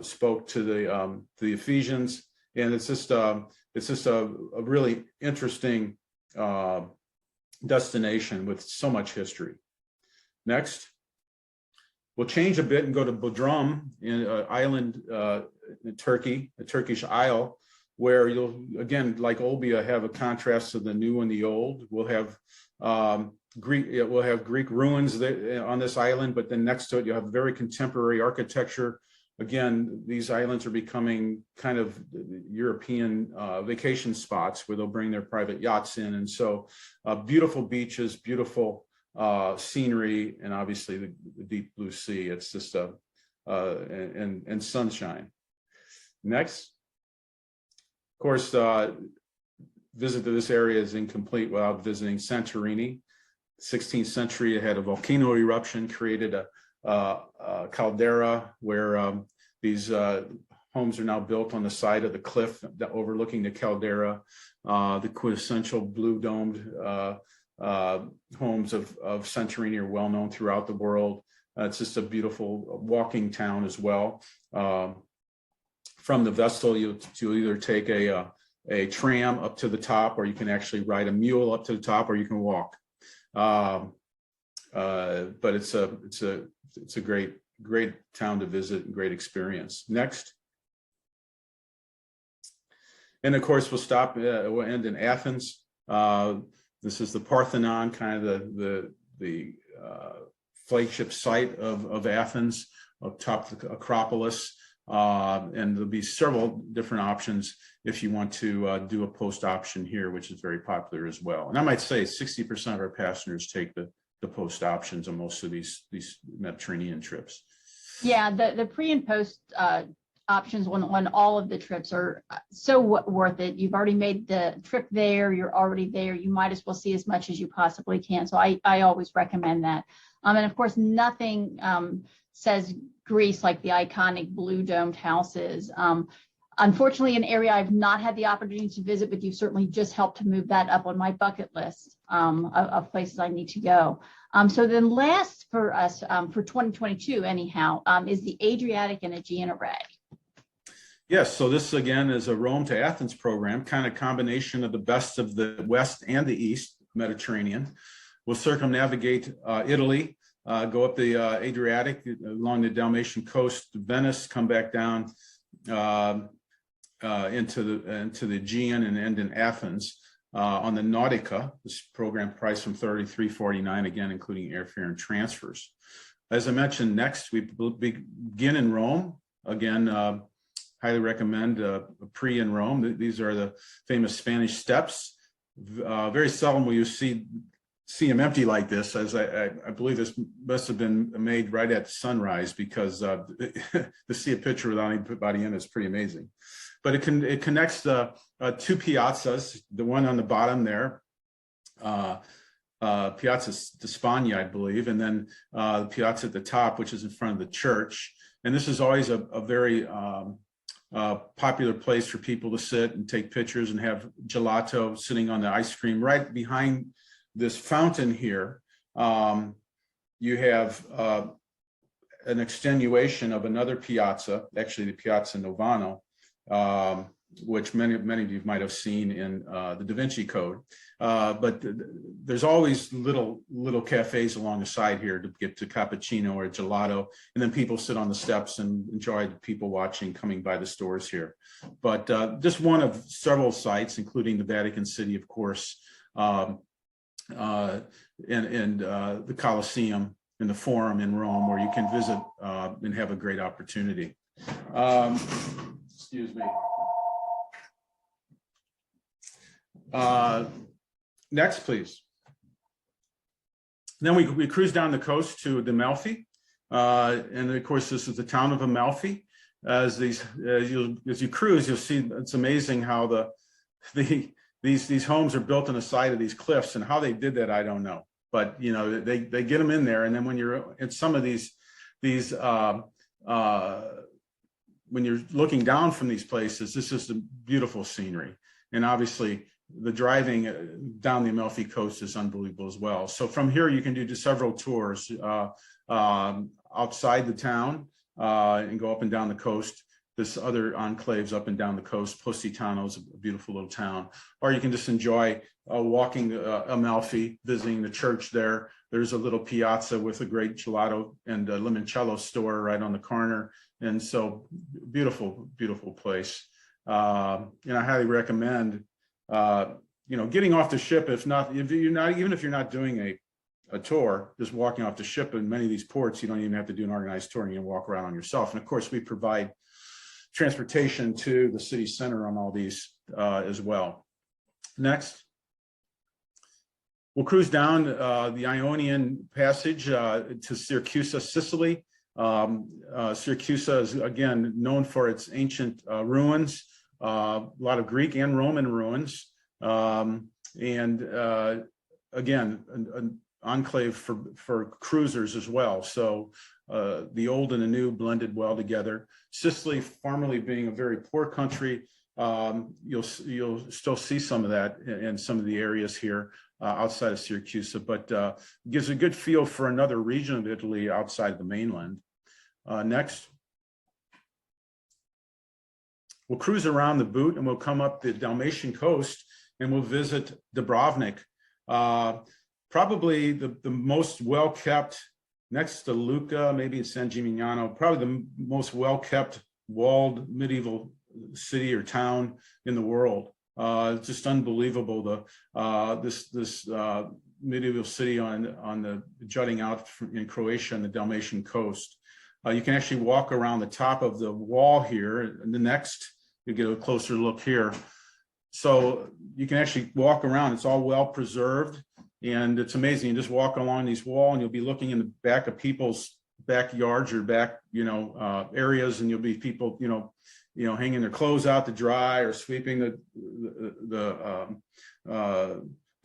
spoke to the Ephesians. And it's just a really interesting destination with so much history. Next, we'll change a bit and go to Bodrum, in an island in Turkey, a Turkish isle, where you'll, again, like Olbia, have a contrast to the new and the old. We'll have Greek ruins there on this island, but then next to it, you'll have very contemporary architecture. Again, these islands are becoming kind of European vacation spots where they'll bring their private yachts in. And so beautiful beaches, beautiful scenery, and obviously the deep blue sea. It's just and sunshine. Next, of course, visit to this area is incomplete without visiting Santorini. 16th century, it had a volcano eruption, created a caldera where these homes are now built on the side of the cliff overlooking the caldera. The quintessential blue domed homes of Santorini are well known throughout the world. It's just a beautiful walking town as well. From the vessel, you'll either take a tram up to the top, or you can actually ride a mule up to the top, or you can walk. But it's a great town to visit and great experience. Next. And of course, we'll end in Athens. This is the Parthenon, kind of the flagship site of Athens, up top of the Acropolis. And there'll be several different options if you want to do a post option here, which is very popular as well. And I might say 60% of our passengers take the post options on most of these Mediterranean trips.
Yeah, the pre and post options on all of the trips are so worth it. You've already made the trip there. You're already there. You might as well see as much as you possibly can. So I always recommend that. And of course, nothing says Greece like the iconic blue domed houses. Unfortunately, an area I've not had the opportunity to visit, but you've certainly just helped to move that up on my bucket list of places I need to go. So then last for us for 2022, anyhow, is the Adriatic and Aegean Array.
Yes, so this again is a Rome to Athens program, kind of combination of the best of the West and the East Mediterranean. We'll circumnavigate Italy, go up the Adriatic along the Dalmatian coast, Venice, come back down into the Aegean and end in Athens. On the Nautica, this program priced from $33.49, again, including airfare and transfers. As I mentioned, next we begin in Rome. Again, highly recommend a pre in Rome. These are the famous Spanish steps. Very seldom will you see them empty like this, as I believe this must have been made right at sunrise, because to see a picture without anybody in is pretty amazing. But it connects the two piazzas, the one on the bottom there, Piazza di Spagna, I believe, and then the piazza at the top, which is in front of the church. And this is always a very popular place for people to sit and take pictures and have gelato sitting on the ice cream. Right behind this fountain here, you have an extenuation of another piazza, actually the Piazza Novano, which many of you might have seen in the Da Vinci Code. But there's always little cafes along the side here to get to cappuccino or gelato, and then people sit on the steps and enjoy the people watching coming by the stores here. But just one of several sites, including the Vatican City, of course, and the Colosseum and the Forum in Rome, where you can visit and have a great opportunity. Excuse me. Next, please. Then we cruise down the coast to Amalfi, and of course this is the town of Amalfi. As you cruise, you'll see it's amazing how these homes are built on the side of these cliffs, and how they did that I don't know. But you know, they get them in there, and then when you're in some of these when you're looking down from these places, this is the beautiful scenery. And obviously the driving down the Amalfi Coast is unbelievable as well. So from here, you can do several tours outside the town and go up and down the coast. There's other enclaves up and down the coast. Positano is a beautiful little town. Or you can just enjoy walking Amalfi, visiting the church there. There's a little piazza with a great gelato and a limoncello store right on the corner. And so beautiful, beautiful place. And I highly recommend, getting off the ship. Even if you're not doing a tour, just walking off the ship in many of these ports, you don't even have to do an organized tour. You can walk around on yourself. And of course, we provide transportation to the city center on all these as well. Next. We'll cruise down the Ionian Passage to Syracuse, Sicily. Syracuse is, again, known for its ancient ruins, a lot of Greek and Roman ruins, and again, an enclave for cruisers as well. So the old and the new blended well together. Sicily, formerly being a very poor country, you'll still see some of that in some of the areas here outside of Syracuse, but gives a good feel for another region of Italy outside the mainland. Next. We'll cruise around the boot and we'll come up the Dalmatian coast and we'll visit Dubrovnik. Probably the most well-kept, next to Lucca, maybe it's San Gimignano, probably the most well-kept walled medieval city or town in the world. It's just unbelievable. This medieval city on the jutting out in Croatia and the Dalmatian coast. You can actually walk around the top of the wall here. And the next, you get a closer look here. So you can actually walk around. It's all well preserved, and it's amazing. You just walk along these walls, and you'll be looking in the back of people's backyards or back, areas, and you'll be people, hanging their clothes out to dry or sweeping the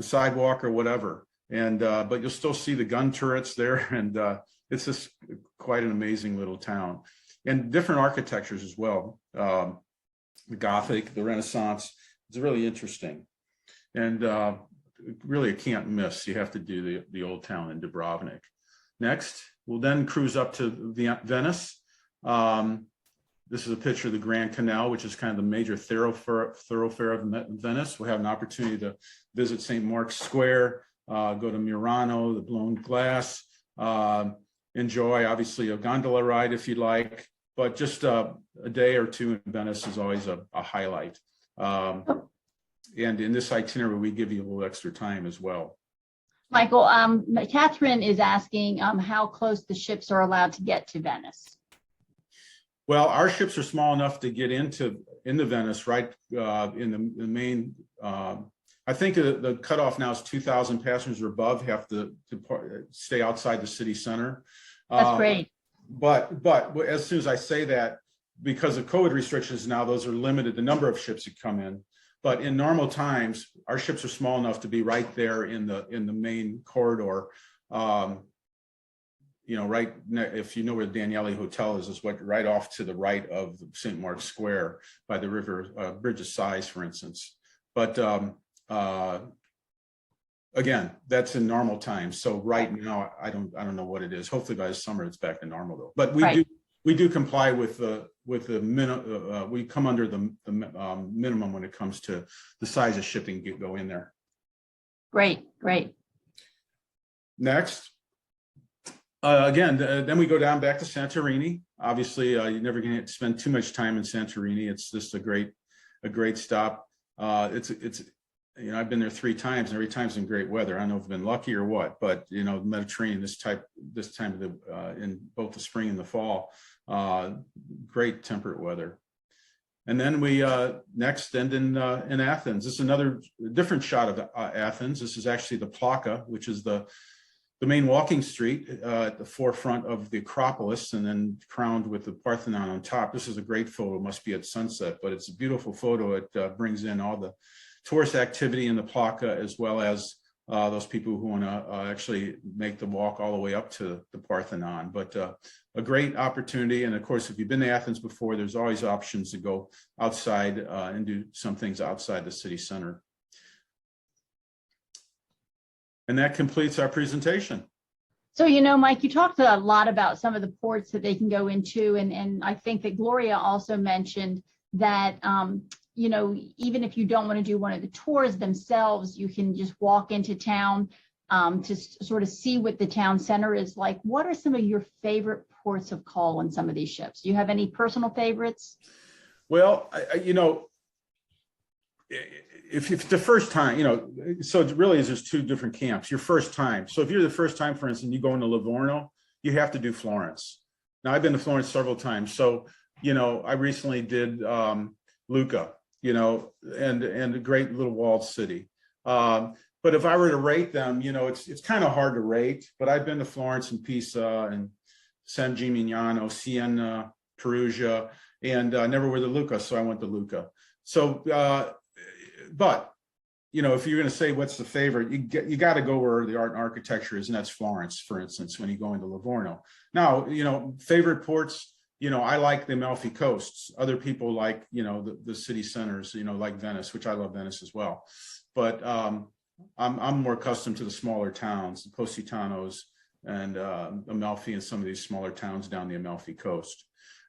sidewalk or whatever. And but you'll still see the gun turrets there, and it's just quite an amazing little town, and different architectures as well. The Gothic, the Renaissance. It's really interesting, and really a can't miss. You have to do the old town in Dubrovnik. Next, we'll then cruise up to Venice. This is a picture of the Grand Canal, which is kind of the major thoroughfare of Venice. We'll have an opportunity to visit St. Mark's Square, go to Murano, the blown glass, enjoy obviously a gondola ride if you'd like, but just a day or two in Venice is always a highlight. And in this itinerary, we give you a little extra time as well.
Michael, Catherine is asking how close the ships are allowed to get to Venice.
Well, our ships are small enough to get into Venice, right in the main. I think the cutoff now is 2,000 passengers or above have to stay outside the city center.
That's great.
But as soon as I say that, because of COVID restrictions now, those are limited, the number of ships that come in. But in normal times, our ships are small enough to be right there in the main corridor. Right, if you know where the Daniele Hotel is what right off to the right of St. Mark's Square by the river, Bridge of Sighs, for instance. But again, that's in normal times. So right now, I don't know what it is. Hopefully by the summer it's back to normal though. But we do comply with the minimum. We come under the minimum when it comes to the size of shipping go in there.
Great.
Next. Again, then we go down back to Santorini. Obviously, you're never going to spend too much time in Santorini. It's just a great stop. It's I've been there 3 times, and every time's in great weather. I don't know if I've been lucky or what, but the Mediterranean this time of the in both the spring and the fall, great temperate weather. And then we next end in Athens. This is another different shot of Athens. This is actually the Plaka, which is the main walking street at the forefront of the Acropolis, and then crowned with the Parthenon on top. This is a great photo. It must be at sunset, but it's a beautiful photo. It brings in all the tourist activity in the Plaka, as well as those people who want to actually make the walk all the way up to the Parthenon. But a great opportunity. And of course, if you've been to Athens before, there's always options to go outside and do some things outside the city center. And that completes our presentation.
So, Mike, you talked a lot about some of the ports that they can go into. And I think that Gloria also mentioned that, even if you don't want to do one of the tours themselves, you can just walk into town to sort of see what the town center is like. What are some of your favorite ports of call on some of these ships? Do you have any personal favorites?
Well, if it's the first time, so it really is, there's 2 different camps. Your first time. So if you're the first time, for instance, you go into Livorno, you have to do Florence. Now, I've been to Florence several times. So, I recently did Lucca, and a great little walled city. But if I were to rate them, it's kind of hard to rate, but I've been to Florence and Pisa and San Gimignano, Siena, Perugia, and never were to Lucca. So I went to Lucca. So, but, if you're going to say what's the favorite, you got to go where the art and architecture is, and that's Florence, for instance, when you go into Livorno. Now, favorite ports, I like the Amalfi coasts. Other people like, the city centers, like Venice, which I love Venice as well. But I'm more accustomed to the smaller towns, the Positanos and Amalfi, and some of these smaller towns down the Amalfi coast.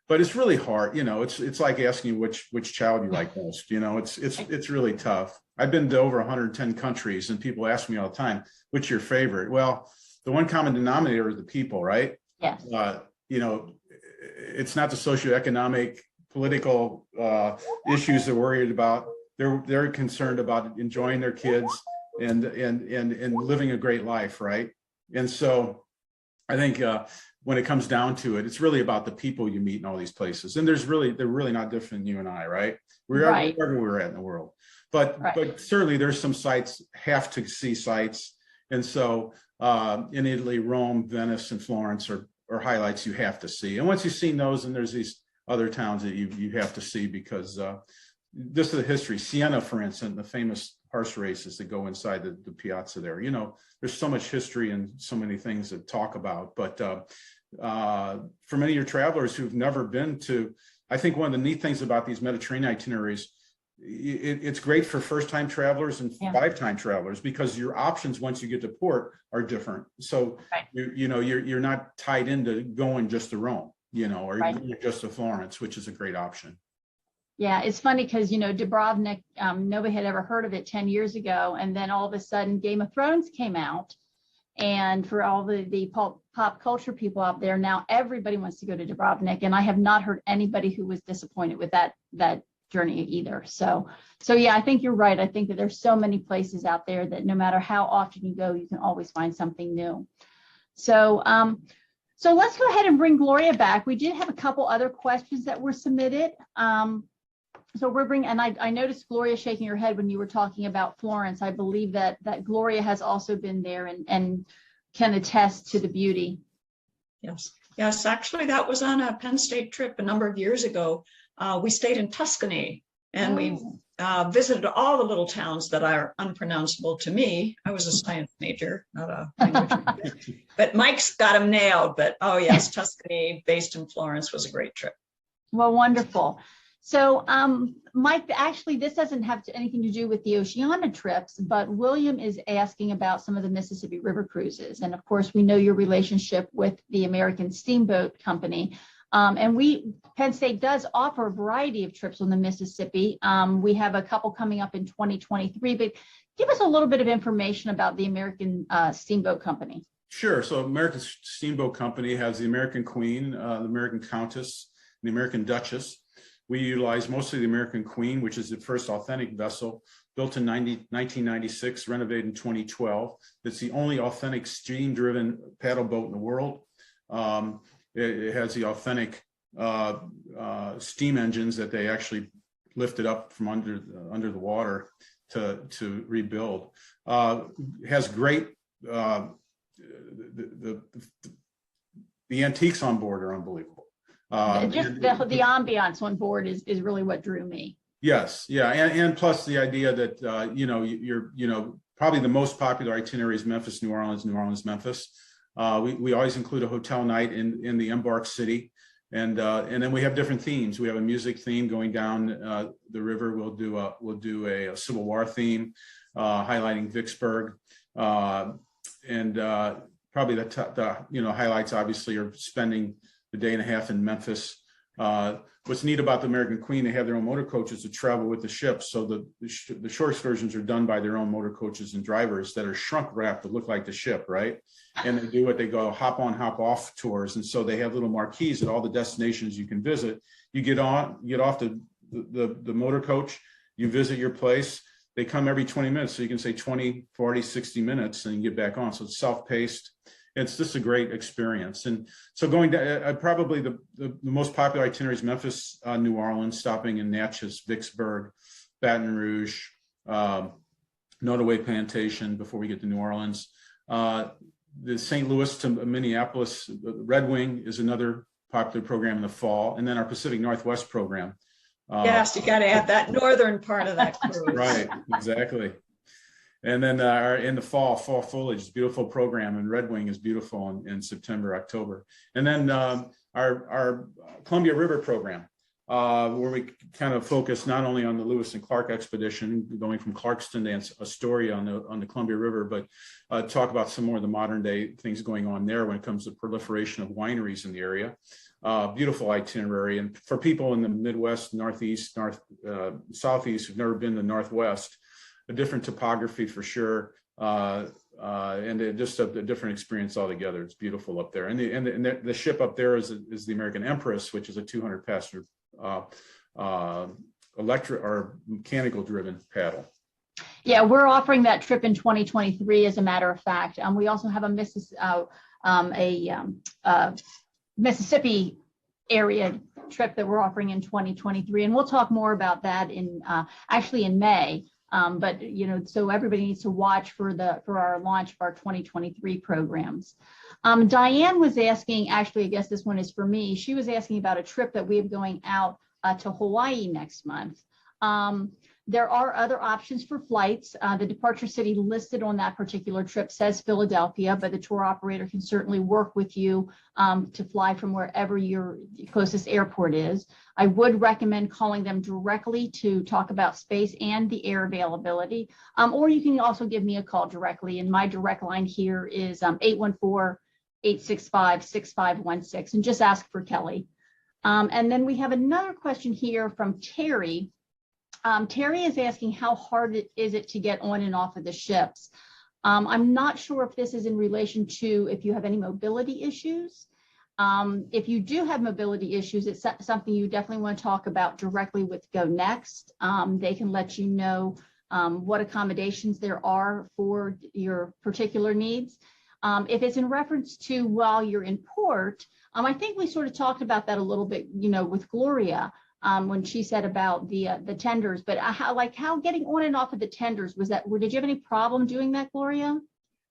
But it's really hard, it's like asking you which child you like most. It's really tough. I've been to over 110 countries, and people ask me all the time, what's your favorite? Well, the one common denominator is the people, right?
Yes.
It's not the socioeconomic, political issues they're worried about. They're concerned about enjoying their kids and living a great life, right? And so I think when it comes down to it, it's really about the people you meet in all these places. And they're really not different than you and I, right? Wherever we're at in the world. But certainly there's some sites, have to see sites. And so in Italy, Rome, Venice, and Florence are are highlights you have to see. And once you've seen those, and there's these other towns that you have to see, because this is the history. Siena, for instance, the famous horse races that go inside the piazza there. You know, there's so much history and so many things to talk about. But for many of your travelers who've never been to, I think one of the neat things about these Mediterranean itineraries, it's great for first-time travelers and five-time travelers, because your options once you get to port are different. So you're not tied into going just to Rome, you know, or just to Florence, which is a great option.
Yeah, it's funny because, you know, Dubrovnik, nobody had ever heard of it 10 years ago. And then all of a sudden Game of Thrones came out. And for all the pop culture people out there, now everybody wants to go to Dubrovnik. And I have not heard anybody who was disappointed with that journey either. So yeah, I think you're right. I think that there's so many places out there that no matter how often you go, you can always find something new. So let's go ahead and bring Gloria back. We did have a couple other questions that were submitted. So we're bringing, and I noticed Gloria shaking her head when you were talking about Florence. I believe that Gloria has also been there and can attest to the beauty.
Yes, actually that was on a Penn State trip a number of years ago. We stayed in Tuscany, and we visited all the little towns that are unpronounceable to me. I was a science major, not a language major. But Mike's got them nailed. But oh yes, Tuscany, based in Florence, was a great trip.
Well, wonderful. So, Mike, actually, this doesn't have anything to do with the Oceania trips, but William is asking about some of the Mississippi River cruises. And of course, we know your relationship with the American Steamboat Company. And Penn State does offer a variety of trips on the Mississippi. We have a couple coming up in 2023, but give us a little bit of information about the American Steamboat Company.
Sure. So American Steamboat Company has the American Queen, the American Countess, and the American Duchess. We utilize mostly the American Queen, which is the first authentic vessel, built in 1996, renovated in 2012. It's the only authentic steam-driven paddle boat in the world. It has the authentic steam engines that they actually lifted up from under the water to rebuild. Has great the antiques on board are unbelievable.
Just the ambiance on board is really what drew me.
Yes, yeah, and plus the idea that you're probably the most popular itinerary is Memphis, New Orleans, Memphis. We always include a hotel night in the Embark City, and then we have different themes. We have a music theme going down the river. We'll do a Civil War theme, highlighting Vicksburg, and probably the highlights obviously are spending the day and a half in Memphis. What's neat about the American Queen, they have their own motor coaches to travel with the ship. So the shore excursions are done by their own motor coaches and drivers that are shrunk wrapped to look like the ship, right? And they do what they go hop on, hop off tours. And so they have little marquees at all the destinations you can visit. You get off the motor coach, you visit your place. They come every 20 minutes. So you can say 20, 40, 60 minutes and you get back on. So it's self-paced. It's just a great experience. And so going to probably the most popular itinerary is Memphis, New Orleans, stopping in Natchez, Vicksburg, Baton Rouge, Nottoway Plantation before we get to New Orleans. The St. Louis to Minneapolis, Red Wing is another popular program in the fall. And then our Pacific Northwest program.
Yes, you got to add that northern part of that cruise.
Right, exactly. And then in the fall foliage is a beautiful program, and Red Wing is beautiful in September, October. And then our Columbia River program, where we kind of focus not only on the Lewis and Clark expedition, going from Clarkston to Astoria on the Columbia River, but talk about some more of the modern day things going on there when it comes to proliferation of wineries in the area. Beautiful itinerary. And for people in the Midwest, Northeast, Southeast who've never been to Northwest, a different topography for sure, and just a different experience altogether. It's beautiful up there. And the ship up there is the American Empress, which is a 200-passenger electric or mechanical driven paddle.
Yeah, we're offering that trip in 2023, as a matter of fact. We also have a Mississippi area trip that we're offering in 2023, and we'll talk more about that actually in May. But so everybody needs to watch for our launch of our 2023 programs. Diane was asking, actually, I guess this one is for me. She was asking about a trip that we have going out to Hawaii next month. There are other options for flights. The departure city listed on that particular trip says Philadelphia, but the tour operator can certainly work with you to fly from wherever your closest airport is. I would recommend calling them directly to talk about space and the air availability, or you can also give me a call directly. And my direct line here is 814-865-6516, and just ask for Kelly. And then we have another question here from Terry. Terry is asking, how hard is it to get on and off of the ships? I'm not sure if this is in relation to if you have any mobility issues. If you do have mobility issues, it's something you definitely want to talk about directly with Go Next. They can let you know what accommodations there are for your particular needs. If it's in reference to while you're in port, I think we sort of talked about that a little bit, with Gloria. When she said about the tenders, but how getting on and off of the tenders, did you have any problem doing that, Gloria?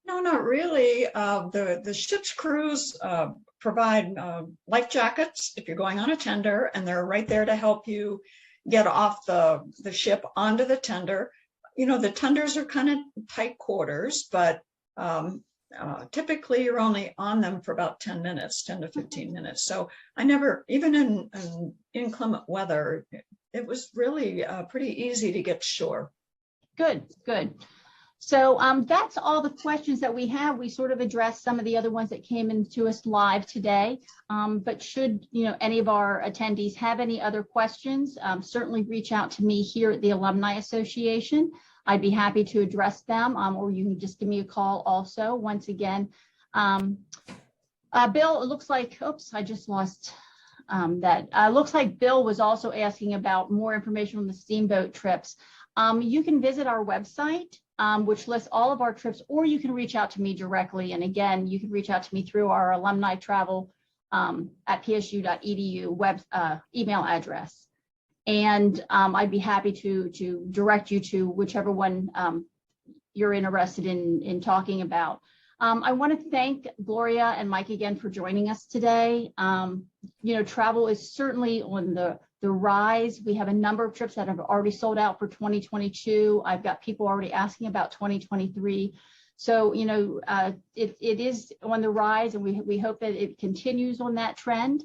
No, not really. The ship's crews provide life jackets if you're going on a tender, and they're right there to help you get off the ship onto the tender. The tenders are kind of tight quarters, but typically you're only on them for about 10 to 15 minutes. So I never, even in inclement weather, it was really pretty easy to get to shore.
Good. So that's all the questions that we have. We sort of addressed some of the other ones that came into us live today. But should any of our attendees have any other questions, certainly reach out to me here at the Alumni Association. I'd be happy to address them, or you can just give me a call also. Once again, Bill, it looks like, oops, I just lost that. Looks like Bill was also asking about more information on the steamboat trips. You can visit our website, which lists all of our trips, or you can reach out to me directly. And again, you can reach out to me through our alumni travel at psu.edu email address. And I'd be happy to direct you to whichever one you're interested in talking about. I want to thank Gloria and Mike again for joining us today. Travel is certainly on the rise. We have a number of trips that have already sold out for 2022. I've got people already asking about 2023. So, it is on the rise, and we hope that it continues on that trend.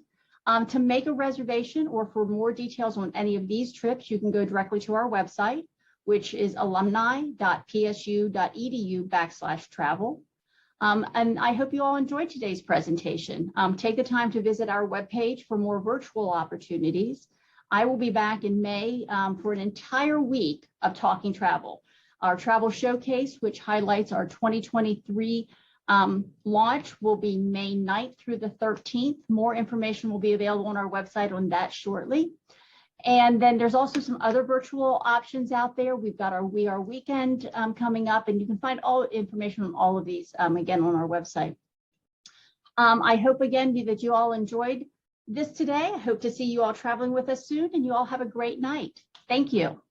To make a reservation or for more details on any of these trips, you can go directly to our website, which is alumni.psu.edu/travel. And I hope you all enjoyed today's presentation. Take the time to visit our webpage for more virtual opportunities. I will be back in May for an entire week of Talking Travel. Our travel showcase, which highlights our 2023 launch, will be May 9th through the 13th. More information will be available on our website on that shortly. And then there's also some other virtual options out there. We've got our We Are Weekend coming up, and you can find all information on all of these again on our website. I hope again that you all enjoyed this today. I hope to see you all traveling with us soon, and you all have a great night. Thank you.